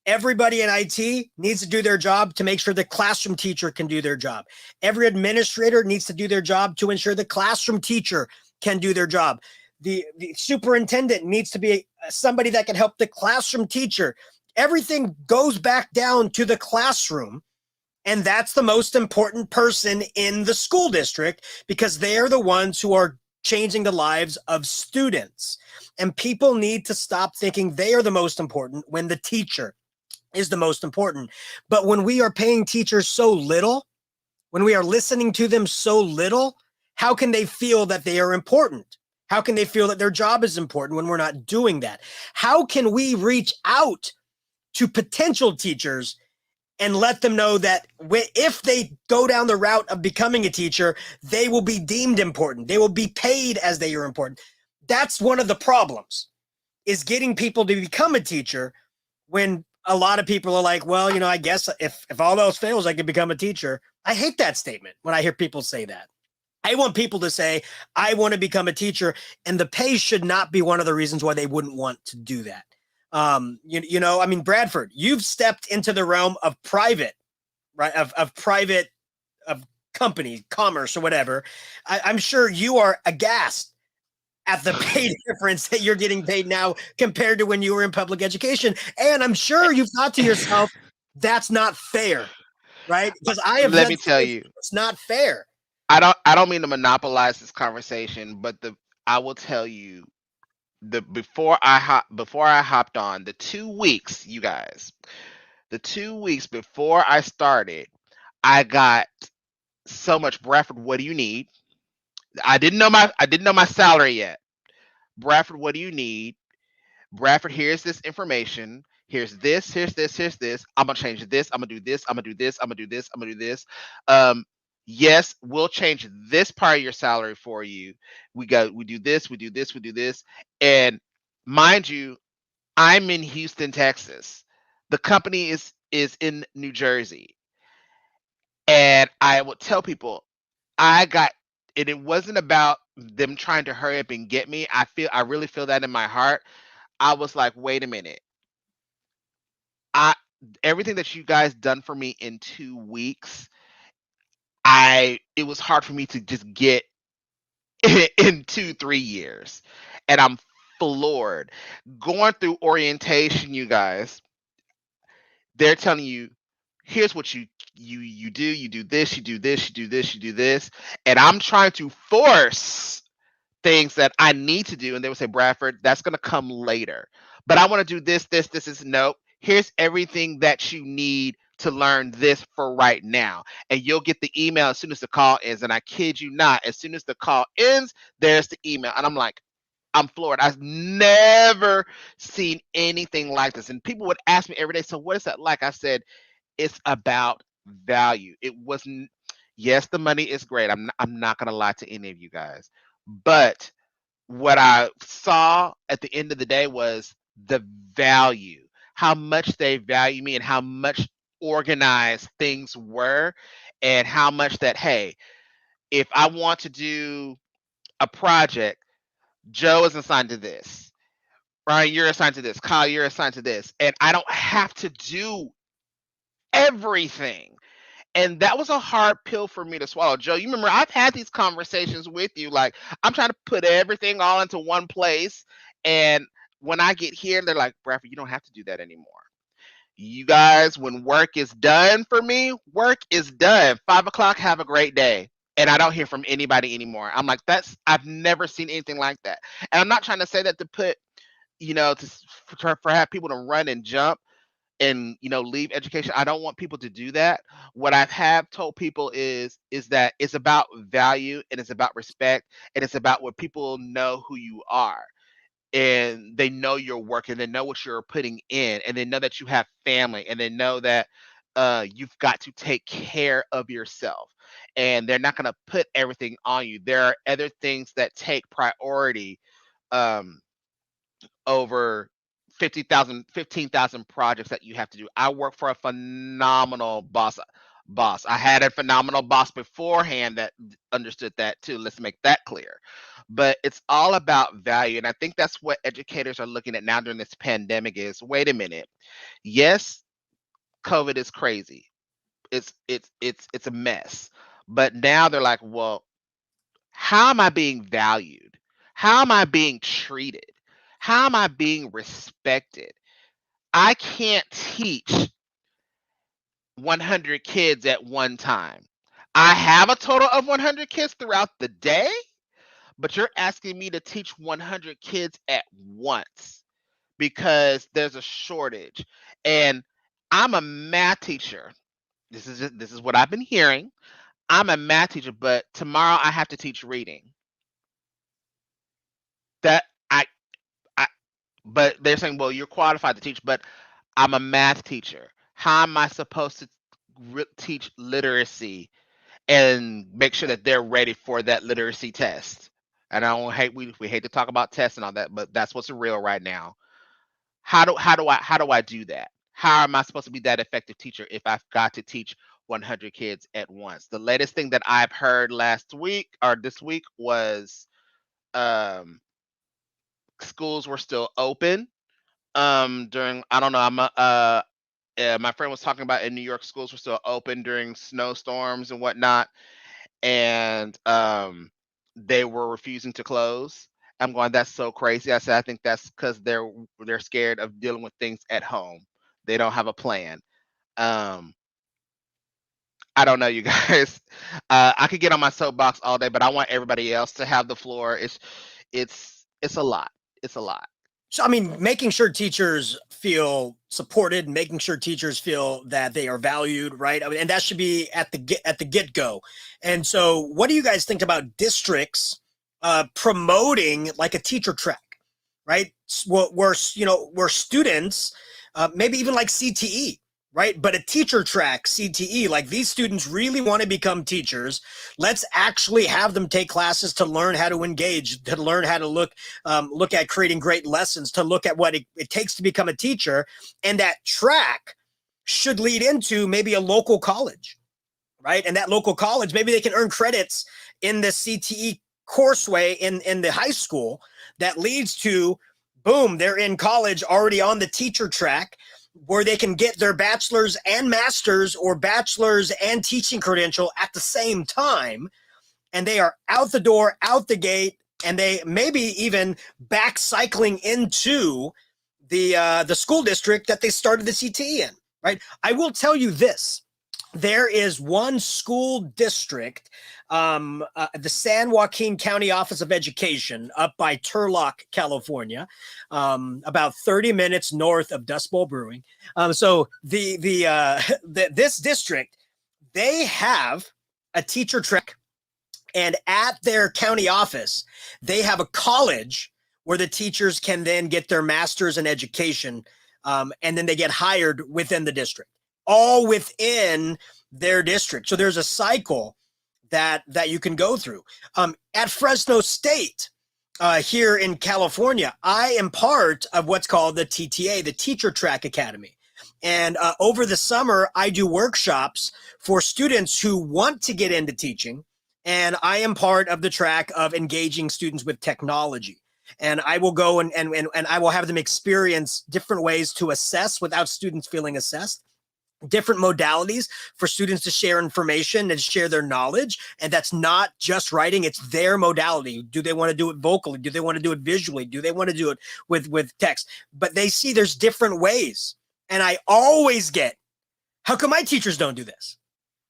A: Everybody in IT needs to do their job to make sure the classroom teacher can do their job. Every administrator needs to do their job to ensure the classroom teacher can do their job. The superintendent needs to be somebody that can help the classroom teacher. Everything goes back down to the classroom. And that's the most important person in the school district, because they're the ones who are changing the lives of students. And people need to stop thinking they are the most important when the teacher is the most important. But when we are paying teachers so little, when we are listening to them so little, how can they feel that they are important? How can they feel that their job is important when we're not doing that? How can we reach out to potential teachers and let them know that if they go down the route of becoming a teacher, they will be deemed important. They will be paid as they are important. That's one of the problems, is getting people to become a teacher when a lot of people are like, well, I guess if all else fails, I can become a teacher. I hate that statement when I hear people say that. I want people to say, I want to become a teacher, and the pay should not be one of the reasons why they wouldn't want to do that. Bradford, you've stepped into the realm of private, right? Of private, of company, commerce, or whatever. I'm sure you are aghast at the pay difference that you're getting paid now compared to when you were in public education. And I'm sure you've thought to yourself, that's not fair, right? Because I have
D: Let
A: said
D: me tell you,
A: it's not fair.
D: I don't mean to monopolize this conversation, but I will tell you, before I hopped on, the 2 weeks, you guys, the 2 weeks before I started, I got so much. Bradford, what do you need? I didn't know my salary yet. Bradford, what do you need? Bradford, here's this information. Here's this, here's this, here's this. I'm gonna change this. I'm gonna do this. I'm gonna do this. I'm gonna do this. I'm gonna do this. Um, yes, we'll change this part of your salary for you. We do this, we do this, we do this. And mind you, I'm in Houston, Texas. The company is in New Jersey. And I would tell people, I got and it wasn't about them trying to hurry up and get me. I really feel that in my heart. I was like, wait a minute. I Everything that you guys done for me in 2 weeks, it was hard for me to just get in 2, 3 years. And I'm floored. Going through orientation, you guys, they're telling you, here's what you do, you do this, you do this, you do this, you do this. And I'm trying to force things that I need to do. And they would say, Bradford, that's going to come later. But I want to do this is nope. Here's everything that you need to learn this for right now. And you'll get the email as soon as the call ends. And I kid you not, as soon as the call ends, there's the email. And I'm like, I'm floored. I've never seen anything like this. And people would ask me every day, so what is that like? I said, it's about value. It wasn't, yes, the money is great. I'm not going to lie to any of you guys. But what I saw at the end of the day was the value, how much they value me and how much organized things were, and how much that, hey, if I want to do a project, Joe is assigned to this. Ryan, you're assigned to this. Kyle, you're assigned to this. And I don't have to do everything. And that was a hard pill for me to swallow. Joe, you remember I've had these conversations with you. Like, I'm trying to put everything all into one place. And when I get here, they're like, Bradford, you don't have to do that anymore. You guys, when work is done for me, work is done. 5 o'clock, have a great day. And I don't hear from anybody anymore. I'm like, I've never seen anything like that. And I'm not trying to say that to put, for have people to run and jump and leave education. I don't want people to do that. What I have told people is that it's about value, and it's about respect, and it's about what people know who you are, and they know your work, and they know what you're putting in, and they know that you have family, and they know that you've got to take care of yourself, and they're not going to put everything on you. There are other things that take priority um, over 15,000 projects that you have to do. I work for a phenomenal boss. I had a phenomenal boss beforehand that understood that too. Let's make that clear. But it's all about value. And I think that's what educators are looking at now during this pandemic is, wait a minute. Yes, COVID is crazy. It's a mess. But now they're like, well, how am I being valued? How am I being treated? How am I being respected? I can't teach 100 kids at one time. I have a total of 100 kids throughout the day, but you're asking me to teach 100 kids at once because there's a shortage. And I'm a math teacher. This is what I've been hearing. I'm a math teacher, but tomorrow I have to teach reading. But they're saying, well, you're qualified to teach, but I'm a math teacher. How am I supposed to teach literacy and make sure that they're ready for that literacy test? And I don't hate we hate to talk about tests and all that, but that's what's real right now. How do I do that? How am I supposed to be that effective teacher if I've got to teach 100 kids at once? The latest thing that I've heard last week or this week was schools were still open during, I don't know, my friend was talking about in New York, schools were still open during snowstorms and whatnot, and they were refusing to close. I'm going, that's so crazy. I said, I think that's because they're scared of dealing with things at home. They don't have a plan. um I don't know, you guys. I could get on my soapbox all day, but I want everybody else to have the floor. It's a lot. It's a lot.
A: So, I mean, making sure teachers feel supported, making sure teachers feel that they are valued, right? I mean, and that should be at the get-go. And so, what do you guys think about districts promoting like a teacher track, right? Where students, maybe even like CTE, right? But a teacher track, CTE, like these students really want to become teachers. Let's actually have them take classes to learn how to engage, to learn how to look at creating great lessons, to look at what it takes to become a teacher. And that track should lead into maybe a local college, right? And that local college, maybe they can earn credits in the CTE courseway in the high school that leads to, boom, they're in college already on the teacher track, where they can get their bachelor's and master's or bachelor's and teaching credential at the same time. And they are out the door, out the gate, and they maybe even back cycling into the school district that they started the CTE in, right? I will tell you this. There is one school district, the San Joaquin County Office of Education up by Turlock, California, about 30 minutes north of Dust Bowl Brewing. So this district, they have a teacher track, and at their county office, they have a college where the teachers can then get their master's in education, and then they get hired within the district, all within their district. So there's a cycle that you can go through. At Fresno State, here in California, I am part of what's called the TTA, the Teacher Track Academy. And over the summer, I do workshops for students who want to get into teaching. And I am part of the track of engaging students with technology. And I will go and I will have them experience different ways to assess without students feeling assessed. different modalities for students to share information and share their knowledge. And that's not just writing, it's their modality. Do they want to do it vocally? Do they want to do it visually? Do they want to do it with text? But they see there's different ways. And I always get, how come my teachers don't do this?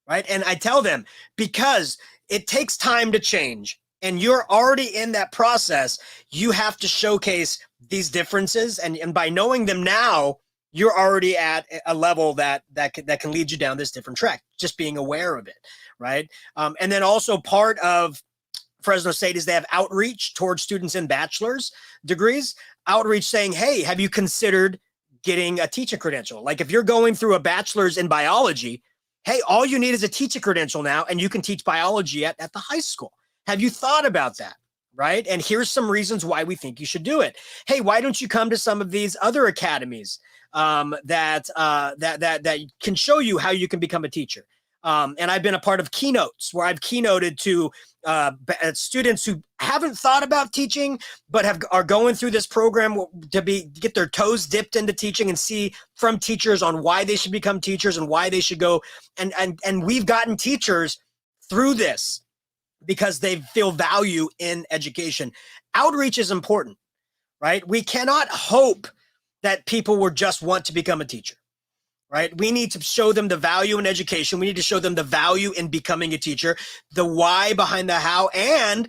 A: Right? And I tell them, because it takes time to change and you're already in that process, you have to showcase these differences. And by knowing them now, you're already at a level that can lead you down this different track, just being aware of it, right? And then also part of Fresno State is they have outreach towards students in bachelor's degrees, outreach saying, hey, have you considered getting a teaching credential? Like if you're going through a bachelor's in biology, hey, all you need is a teaching credential now, and you can teach biology at the high school. Have you thought about that? Right? And here's some reasons why we think you should do it. Hey, why don't you come to some of these other academies that can show you how you can become a teacher? And I've been a part of keynotes where I've keynoted to students who haven't thought about teaching, but are going through this program to get their toes dipped into teaching and see from teachers on why they should become teachers and why they should go. And we've gotten teachers through this because they feel value in education. Outreach is important, right? We cannot hope that people will just want to become a teacher, right? We need to show them the value in education. We need to show them the value in becoming a teacher, the why behind the how, and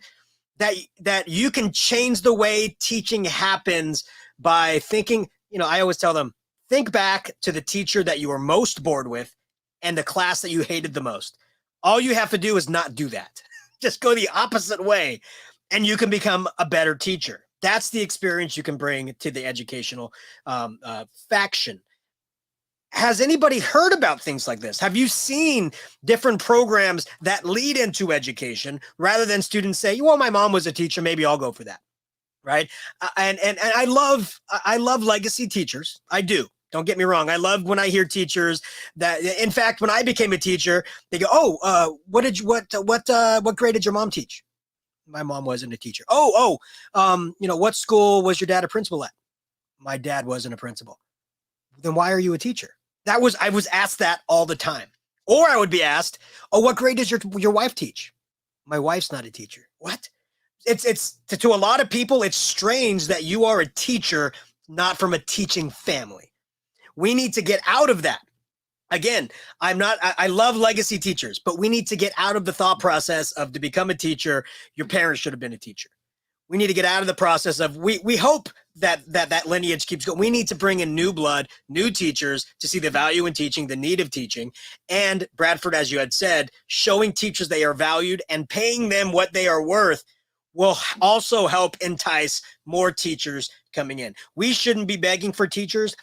A: that you can change the way teaching happens by thinking, I always tell them, think back to the teacher that you were most bored with and the class that you hated the most. All you have to do is not do that. Just go the opposite way and you can become a better teacher. That's the experience you can bring to the educational faction. Has anybody heard about things like this? Have you seen different programs that lead into education rather than students say, well, my mom was a teacher, maybe I'll go for that, right? And I love legacy teachers. I do. Don't get me wrong. I love when I hear teachers that, in fact, when I became a teacher, they go, what grade did your mom teach? My mom wasn't a teacher. What school was your dad a principal at? My dad wasn't a principal. Then why are you a teacher? I was asked that all the time. Or I would be asked, what grade does your wife teach? My wife's not a teacher. What? It's to a lot of people, it's strange that you are a teacher, not from a teaching family. We need to get out of that. Again, I love legacy teachers, but we need to get out of the thought process of to become a teacher, your parents should have been a teacher. We need to get out of the process of, we hope that lineage keeps going. We need to bring in new blood, new teachers to see the value in teaching, the need of teaching. And Bradford, as you had said, showing teachers they are valued and paying them what they are worth will also help entice more teachers coming in. We shouldn't be begging for teachers.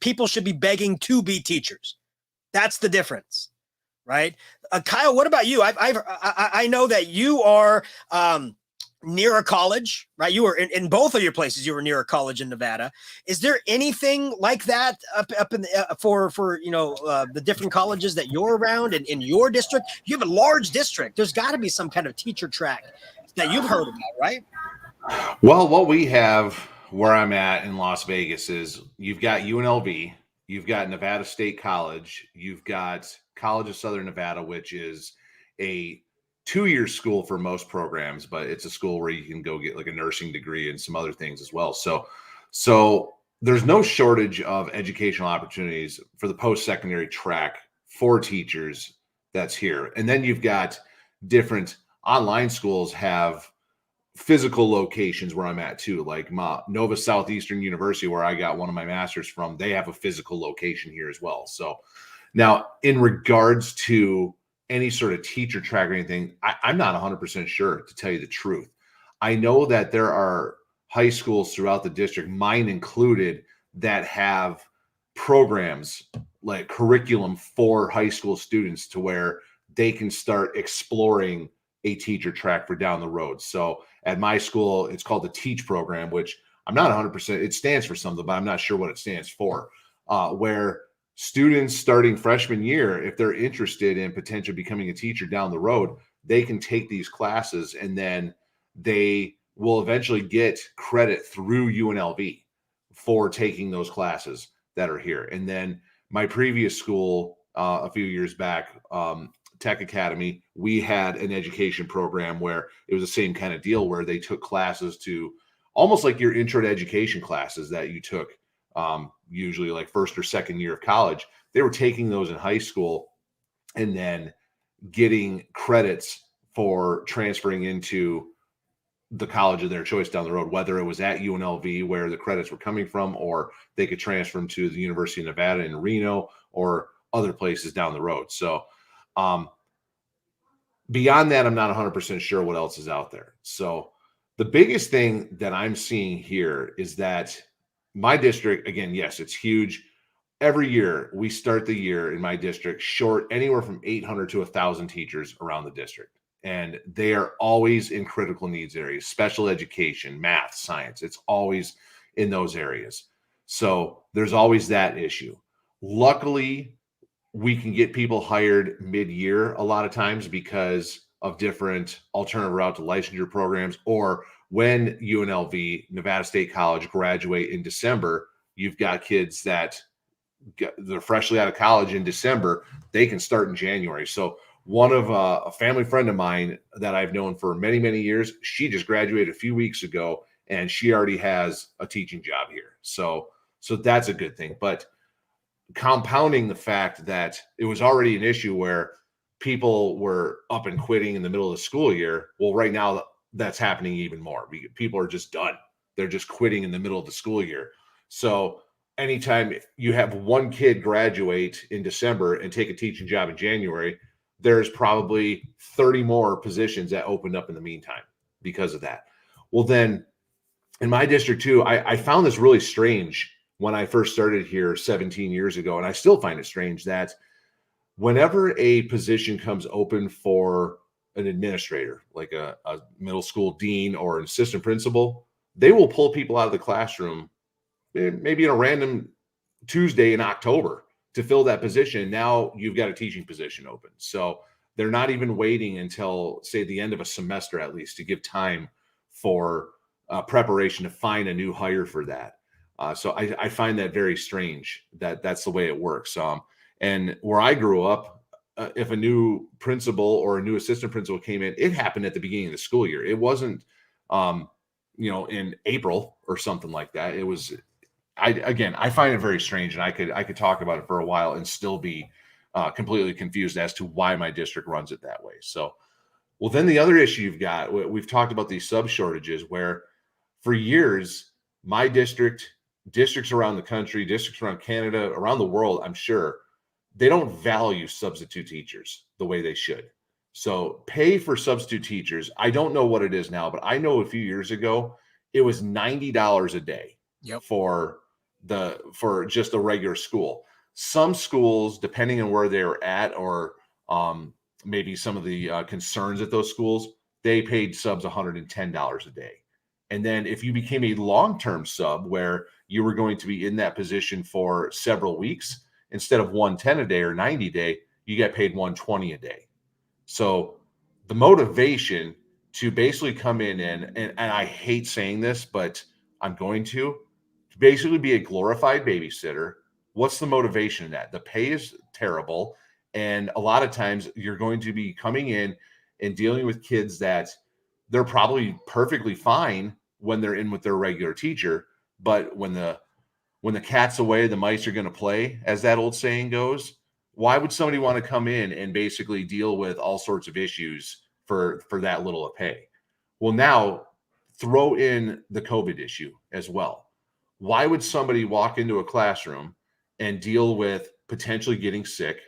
A: People should be begging to be teachers. That's the difference, right? Kyle, what about you? I know that you are near a college, right? You were in both of your places. You were near a college in Nevada. Is there anything like that up in the, for the different colleges that you're around and in your district? You have a large district. There's got to be some kind of teacher track that you've heard about, right?
B: Well, what we have where I'm at in Las Vegas is you've got UNLV, you've got Nevada State College, you've got College of Southern Nevada, which is a 2-year school for most programs, but it's a school where you can go get like a nursing degree and some other things as well. So there's no shortage of educational opportunities for the post-secondary track for teachers that's here. And then you've got different online schools have physical locations where I'm at too, like Nova Southeastern University, where I got one of my masters from. They have a physical location here as well. So now in regards to any sort of teacher track or anything, I'm not 100% sure, to tell you the truth. I know that there are high schools throughout the district, mine included, that have programs like curriculum for high school students to where they can start exploring a teacher track for down the road. So at my school, it's called the TEACH program, which I'm not 100%, it stands for something, but I'm not sure what it stands for, where students starting freshman year, if they're interested in potentially becoming a teacher down the road, they can take these classes and then they will eventually get credit through UNLV for taking those classes that are here. And then my previous school a few years back, Tech Academy, we had an education program where it was the same kind of deal where they took classes to almost like your intro to education classes that you took usually like first or second year of college. They were taking those in high school and then getting credits for transferring into the college of their choice down the road, whether it was at UNLV where the credits were coming from, or they could transfer them to the University of Nevada in Reno or other places down the road. So beyond that, I'm not 100% sure what else is out there. So the biggest thing that I'm seeing here is that my district, again, yes, it's huge. Every year we start the year in my district short anywhere from 800 to 1,000 teachers around the district. And they are always in critical needs areas, special education, math, science. It's always in those areas. So there's always that issue. Luckily, we can get people hired mid-year a lot of times because of different alternative route to licensure programs, or when UNLV, Nevada State College, graduate in December, you've got kids that they're freshly out of college in December, they can start in January. So one of a family friend of mine that I've known for many, many years, she just graduated a few weeks ago and she already has a teaching job here. So that's a good thing. But compounding the fact that it was already an issue where people were up and quitting in the middle of the school year. Well, right now that's happening even more. People are just done. They're just quitting in the middle of the school year. So anytime you have one kid graduate in December and take a teaching job in January, there's probably 30 more positions that opened up in the meantime because of that. Well, then in my district too, I found this really strange when I first started here 17 years ago, and I still find it strange that whenever a position comes open for an administrator, like a middle school dean or an assistant principal, they will pull people out of the classroom maybe in a random Tuesday in October to fill that position. Now you've got a teaching position open. So they're not even waiting until, say, the end of a semester at least to give time for preparation to find a new hire for that. So I find that very strange that that's the way it works. And where I grew up, if a new principal or a new assistant principal came in, it happened at the beginning of the school year. It wasn't, in April or something like that. It was, I find it very strange, and I could talk about it for a while and still be completely confused as to why my district runs it that way. So, well, then the other issue you've got, we've talked about these sub shortages where for years, my districts around the country, districts around Canada, around the world, I'm sure, they don't value substitute teachers the way they should. So pay for substitute teachers, I don't know what it is now, but I know a few years ago, it was $90 a day for just a regular school. Some schools, depending on where they were at, or maybe some of the concerns at those schools, they paid subs $110 a day. And then if you became a long-term sub where you were going to be in that position for several weeks, instead of 110 a day or 90 a day, you get paid 120 a day. So the motivation to basically come in and I hate saying this, but I'm going to basically be a glorified babysitter. What's the motivation in that? The pay is terrible. And a lot of times you're going to be coming in and dealing with kids that they're probably perfectly fine when they're in with their regular teacher. But when the cat's away, the mice are going to play, as that old saying goes. Why would somebody want to come in and basically deal with all sorts of issues for that little of pay? Well, now throw in the COVID issue as well. Why would somebody walk into a classroom and deal with potentially getting sick?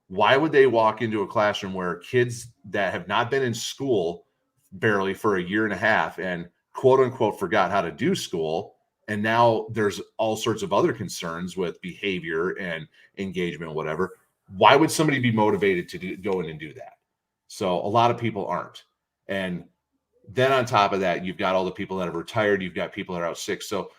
B: Why would they walk into a classroom where kids that have not been in school barely for a year and a half and quote unquote forgot how to do school, and now there's all sorts of other concerns with behavior and engagement, whatever. Why would somebody be motivated to go in and do that? So a lot of people aren't. And then on top of that, you've got all the people that have retired. You've got people that are out sick. So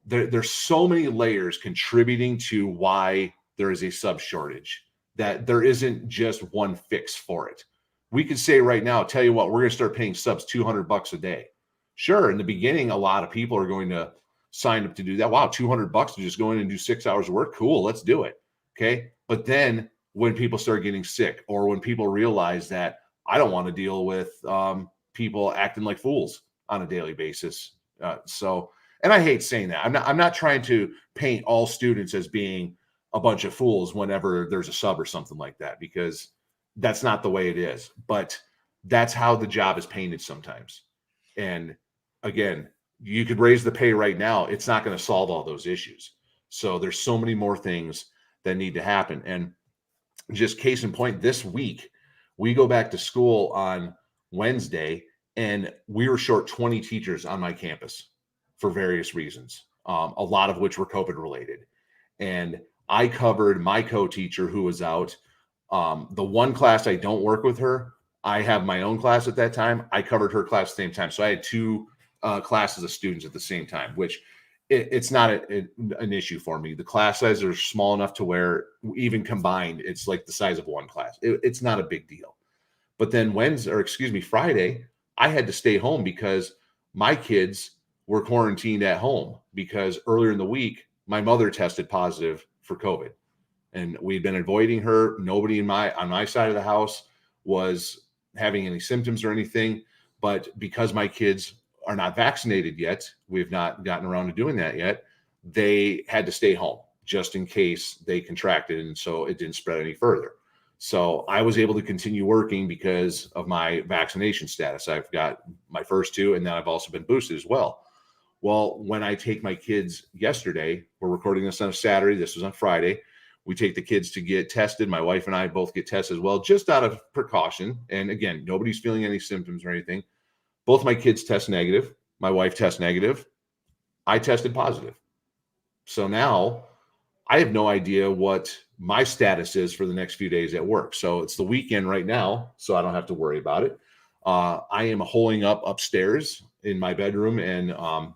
B: there's so many layers contributing to why there is a sub shortage, that there isn't just one fix for it. We could say right now, tell you what, we're going to start paying subs $200 a day. Sure, in the beginning, a lot of people are going to sign up to do that. Wow, $200 to just go in and do 6 hours of work. Cool, let's do it. Okay. But then when people start getting sick, or when people realize that I don't want to deal with people acting like fools on a daily basis. And I hate saying that. I'm not trying to paint all students as being a bunch of fools whenever there's a sub or something like that, because that's not the way it is. But that's how the job is painted sometimes. And again, you could raise the pay right now. It's not going to solve all those issues. So there's so many more things that need to happen. And just case in point, this week, we go back to school on Wednesday, and we were short 20 teachers on my campus for various reasons, a lot of which were COVID related. And I covered my co-teacher who was out. The one class I don't work with her, I have my own class at that time. I covered her class at the same time. So I had two classes of students at the same time, which it's not an issue for me. The class sizes are small enough to where even combined, it's like the size of one class. It's not a big deal. But then Friday, I had to stay home because my kids were quarantined at home because earlier in the week, my mother tested positive for COVID, and we'd been avoiding her. Nobody on my side of the house was having any symptoms or anything, but because my kids are not vaccinated yet, we've not gotten around to doing that yet, they had to stay home just in case they contracted, and so it didn't spread any further. So I was able to continue working because of my vaccination status. I've got my first two, and then I've also been boosted as well. Well, when I take my kids yesterday, we're recording this on a Saturday, this was on Friday, we take the kids to get tested. My wife and I both get tested as well, just out of precaution. And again, nobody's feeling any symptoms or anything. Both my kids test negative. My wife tests negative. I tested positive. So now I have no idea what my status is for the next few days at work. So it's the weekend right now, so I don't have to worry about it. I am holing up upstairs in my bedroom and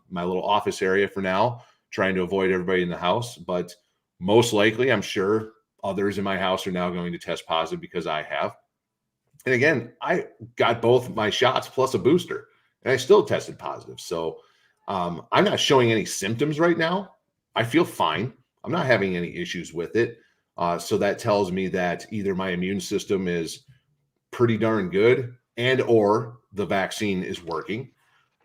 B: my little office area for now, trying to avoid everybody in the house. But most likely, I'm sure others in my house are now going to test positive because I have. And again, I got both my shots plus a booster, and I still tested positive. So I'm not showing any symptoms right now. I feel fine. I'm not having any issues with it. So that tells me that either my immune system is pretty darn good and or the vaccine is working.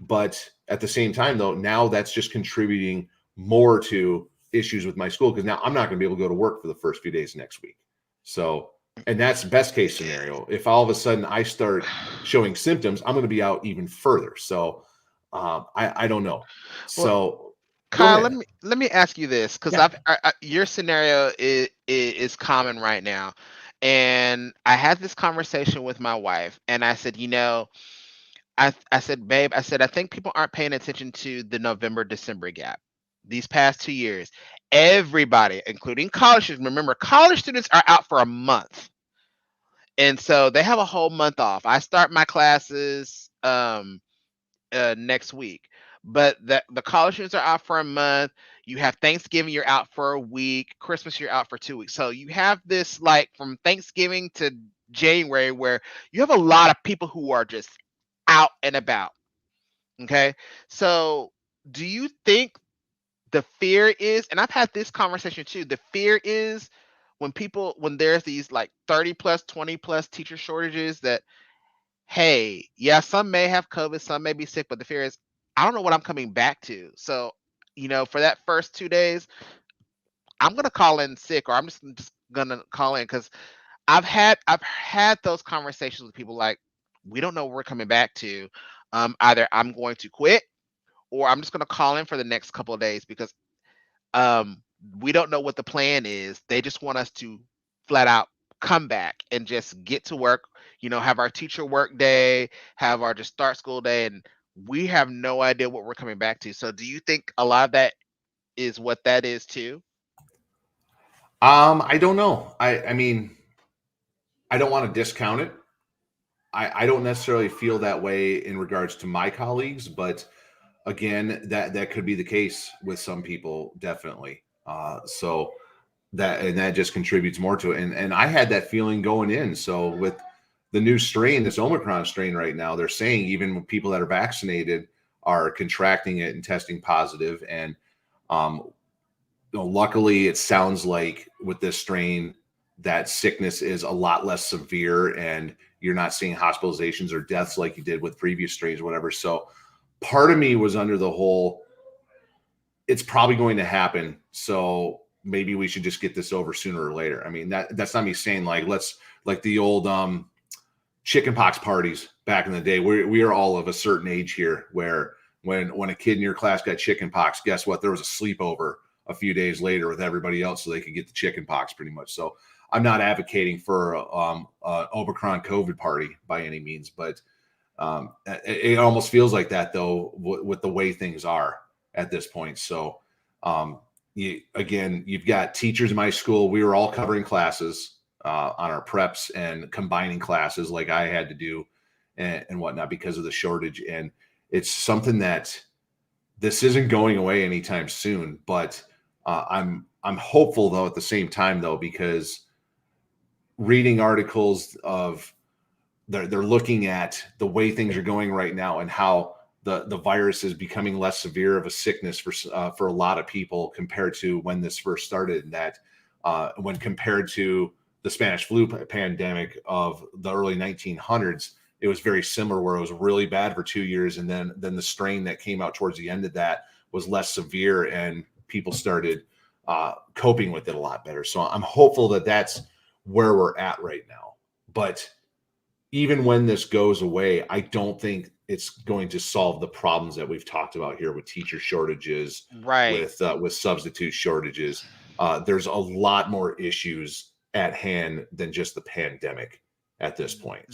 B: But at the same time, though, now that's just contributing more to issues with my school, because now I'm not going to be able to go to work for the first few days next week. So, and that's best case scenario. If all of a sudden I start showing symptoms, I'm going to be out even further. So I don't know. So
D: Kyle, let me ask you this, because
B: Yeah.
D: your scenario is common right now, and I had this conversation with my wife, and I said, I said, babe, I said, I think people aren't paying attention to the November-December gap. These past 2 years, everybody, including college students, remember, college students are out for a month, and so they have a whole month off. I start my classes next week, but the college students are out for a month. You have Thanksgiving, you're out for a week. Christmas, you're out for 2 weeks. So you have this, like, from Thanksgiving to January, where you have a lot of people who are just out and about. Okay, so do you think the fear is, and I've had this conversation too, the fear is when there's these like 30 plus 20 plus teacher shortages, that hey, yeah, some may have COVID, some may be sick, but the fear is, I don't know what I'm coming back to. So, for that first 2 days, I'm gonna call in sick, or I'm just gonna call in, because I've had those conversations with people, like, we don't know what we're coming back to. Either I'm going to quit, or I'm just gonna call in for the next couple of days, because um we don't know what the plan is. They just want us to flat out come back and just get to work, have our teacher work day, have our just start school day, and we have no idea what we're coming back to. So do you think a lot of that is what that is too?
B: I don't know. I mean, I don't want to discount it. I don't necessarily feel that way in regards to my colleagues, but again, that could be the case with some people, definitely. So that just contributes more to it. And I had that feeling going in. So with the new strain, this Omicron strain right now, they're saying even people that are vaccinated are contracting it and testing positive. And luckily, it sounds like with this strain, that sickness is a lot less severe, and you're not seeing hospitalizations or deaths like you did with previous strains or whatever. So part of me was under the whole, it's probably going to happen, so maybe we should just get this over sooner or later. I mean, that's not me saying let's like the old chickenpox parties back in the day. We are all of a certain age here where when a kid in your class got chickenpox, guess what? There was a sleepover a few days later with everybody else so they could get the chickenpox pretty much. So I'm not advocating for Omicron COVID party by any means, but it almost feels like that though with the way things are at this point. So you've got teachers in my school. We were all covering classes on our preps and combining classes like I had to do and whatnot because of the shortage. And it's something that this isn't going away anytime soon, but I'm hopeful though at the same time though, because reading articles of they're looking at the way things are going right now and how the virus is becoming less severe of a sickness for a lot of people compared to when this first started. And that when compared to the Spanish flu pandemic of the early 1900s, it was very similar, where it was really bad for 2 years, and then the strain that came out towards the end of that was less severe, and people started coping with it a lot better. So I'm hopeful that that's where we're at right now. But even when this goes away, I don't think it's going to solve the problems that we've talked about here with teacher shortages,
D: Right.
B: with substitute shortages. There's a lot more issues at hand than just the pandemic at this point.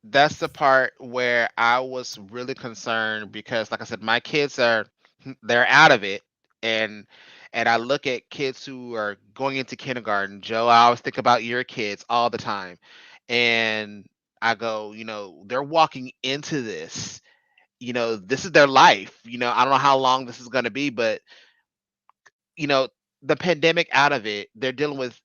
D: That's the part where I was really concerned because, like I said, my kids they're out of it, and I look at kids who are going into kindergarten. Joe, I always think about your kids all the time, and I go, they're walking into this. This is their life. I don't know how long this is going to be, but the pandemic out of it, they're dealing with,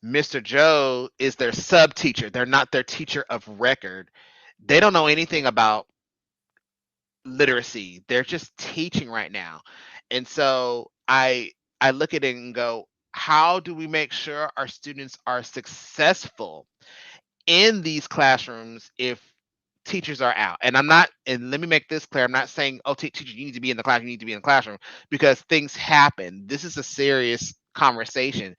D: Mr. Joe is their sub teacher. They're not their teacher of record. They don't know anything about literacy. They're just teaching right now. And so I look at it and go, how do we make sure our students are successful in these classrooms if teachers are out? And let me make this clear. I'm not saying, oh, teacher, you need to be in the class, you need to be in the classroom, because things happen. This is a serious conversation.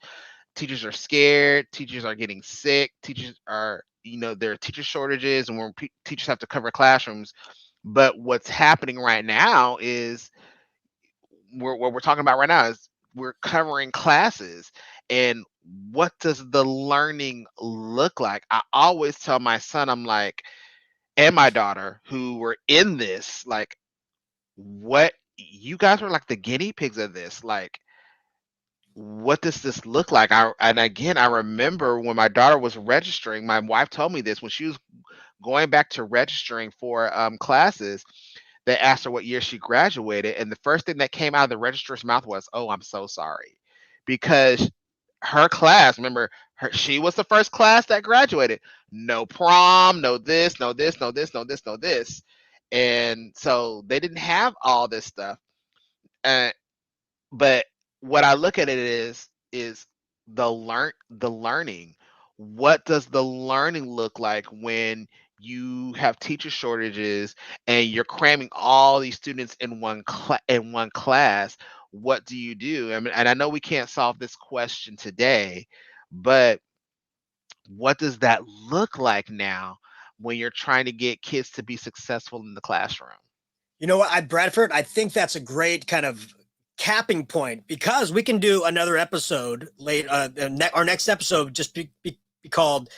D: Teachers are scared. Teachers are getting sick. Teachers are, there are teacher shortages, and teachers have to cover classrooms. But what's happening right now is what we're talking about right now is we're covering classes. And what does the learning look like? I always tell my son, I'm like, and my daughter who were in this, like, what you guys are like the guinea pigs of this. Like, what does this look like? And again, I remember when my daughter was registering, my wife told me this when she was going back to registering for classes. They asked her what year she graduated, and the first thing that came out of the registrar's mouth was, "Oh, I'm so sorry," because her class, remember, she was the first class that graduated. No prom, no this, no this, no this, no this, no this, and so they didn't have all this stuff. But what I look at it is the learning. What does the learning look like when you have teacher shortages and you're cramming all these students in one class? What do you do? I mean, and I know we can't solve this question today, but what does that look like now when you're trying to get kids to be successful in the classroom?
A: You know what, Bradford, I think that's a great kind of capping point, because we can do another episode our next episode just be called,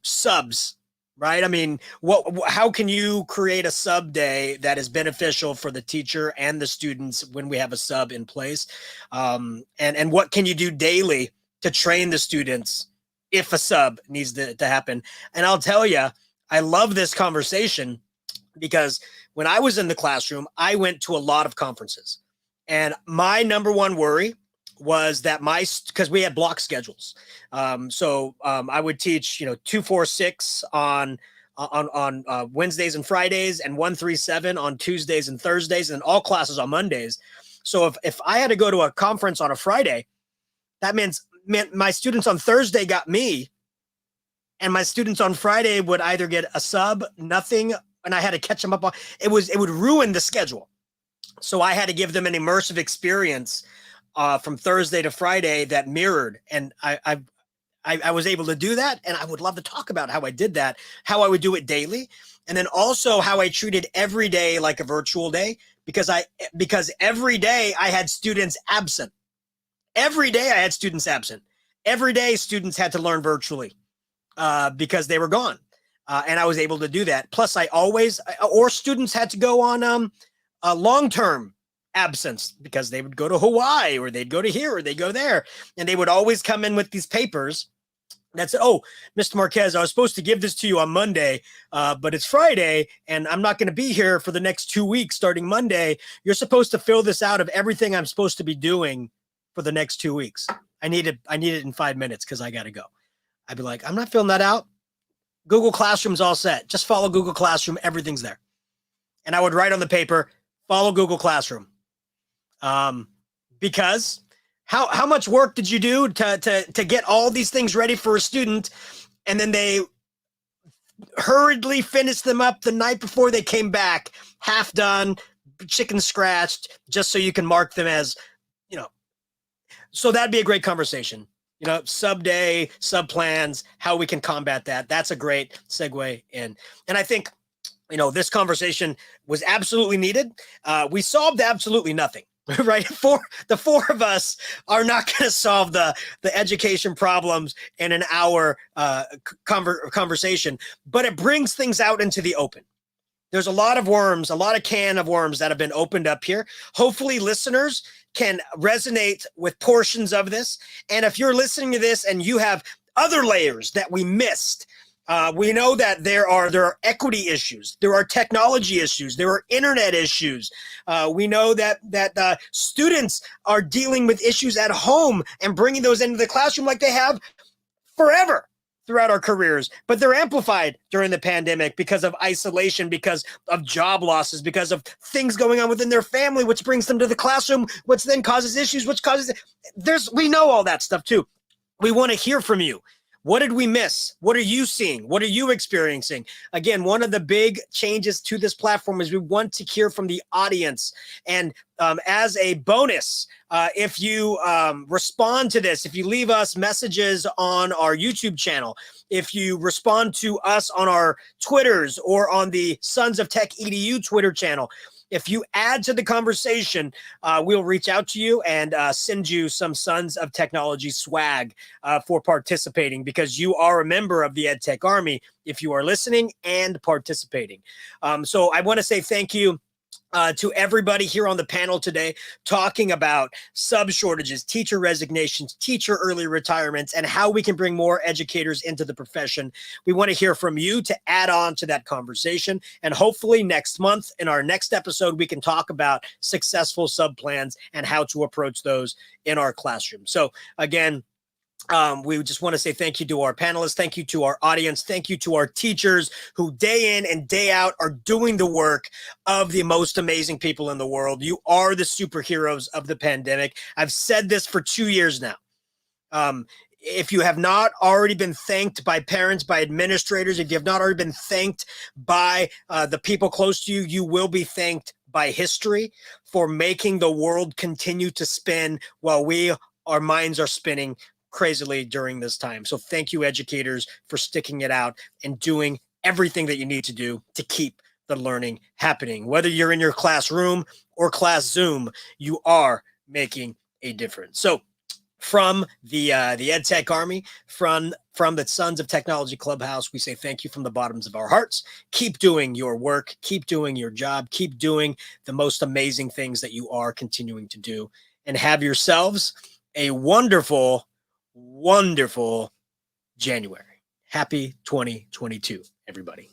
A: subs, right? I mean, how can you create a sub day that is beneficial for the teacher and the students when we have a sub in place? And what can you do daily to train the students if a sub needs to happen? And I'll tell you, I love this conversation because when I was in the classroom, I went to a lot of conferences. And my number one worry was that because we had block schedules. So I would teach, 246 on Wednesdays and Fridays, and 137 on Tuesdays and Thursdays, and all classes on Mondays. So if I had to go to a conference on a Friday, that meant my students on Thursday got me, and my students on Friday would either get a sub, nothing, and I had to catch them up on it. Would ruin the schedule. So I had to give them an immersive experience from Thursday to Friday that mirrored, and I was able to do that, and I would love to talk about how I did that, how I would do it daily, and then also how I treated every day like a virtual day, because every day I had students absent. Every day I had students absent. Every day students had to learn virtually because they were gone, and I was able to do that. Plus, or students had to go on a long-term absence because they would go to Hawaii, or they'd go to here, or they'd go there, and they would always come in with these papers that said, "Oh, Mr. Marquez, I was supposed to give this to you on Monday, but it's Friday, and I'm not going to be here for the next 2 weeks starting Monday. You're supposed to fill this out of everything I'm supposed to be doing for the next 2 weeks. I need it in 5 minutes because I got to go." I'd be like, "I'm not filling that out. Google Classroom's all set. Just follow Google Classroom. Everything's there." And I would write on the paper, "Follow Google Classroom." Because how much work did you do to get all these things ready for a student, and then they hurriedly finished them up the night before they came back, half done, chicken scratched, just so you can mark them as, so that'd be a great conversation. Sub day, sub plans, how we can combat that. That's a great segue in. And I think, this conversation was absolutely needed. We solved absolutely nothing, right? The four of us are not going to solve the education problems in an hour conversation, but it brings things out into the open. There's a lot of can of worms that have been opened up here. Hopefully listeners can resonate with portions of this. And if you're listening to this and you have other layers that we missed, we know that there are equity issues, there are technology issues, there are internet issues. We know that students are dealing with issues at home and bringing those into the classroom like they have forever throughout our careers, but they're amplified during the pandemic because of isolation, because of job losses, because of things going on within their family, which brings them to the classroom, which then causes issues, we know all that stuff too. We want to hear from you. What did we miss? What are you seeing? What are you experiencing? Again, one of the big changes to this platform is we want to hear from the audience. And as a bonus, if you respond to this, if you leave us messages on our YouTube channel, if you respond to us on our Twitters or on the Sons of Tech EDU Twitter channel, if you add to the conversation, we'll reach out to you and send you some Sons of Technology swag for participating, because you are a member of the EdTech Army if you are listening and participating. So I want to say thank you to everybody here on the panel today, talking about sub shortages, teacher resignations, teacher early retirements, and how we can bring more educators into the profession. We want to hear from you to add on to that conversation. And hopefully next month, in our next episode, we can talk about successful sub plans and how to approach those in our classroom. So again, we just want to say thank you to our panelists. Thank you to our audience. Thank you to our teachers who day in and day out are doing the work of the most amazing people in the world. You are the superheroes of the pandemic. I've said this for 2 years now. If you have not already been thanked by parents, by administrators, if you have not already been thanked by the people close to you, you will be thanked by history for making the world continue to spin while our minds are spinning crazily during this time. So thank you, educators, for sticking it out and doing everything that you need to do to keep the learning happening. Whether you're in your classroom or class Zoom, you are making a difference. So from the EdTech Army, from the Sons of Technology Clubhouse, we say thank you from the bottoms of our hearts. Keep doing your work, keep doing your job, keep doing the most amazing things that you are continuing to do, and have yourselves a wonderful January. Happy 2022, everybody.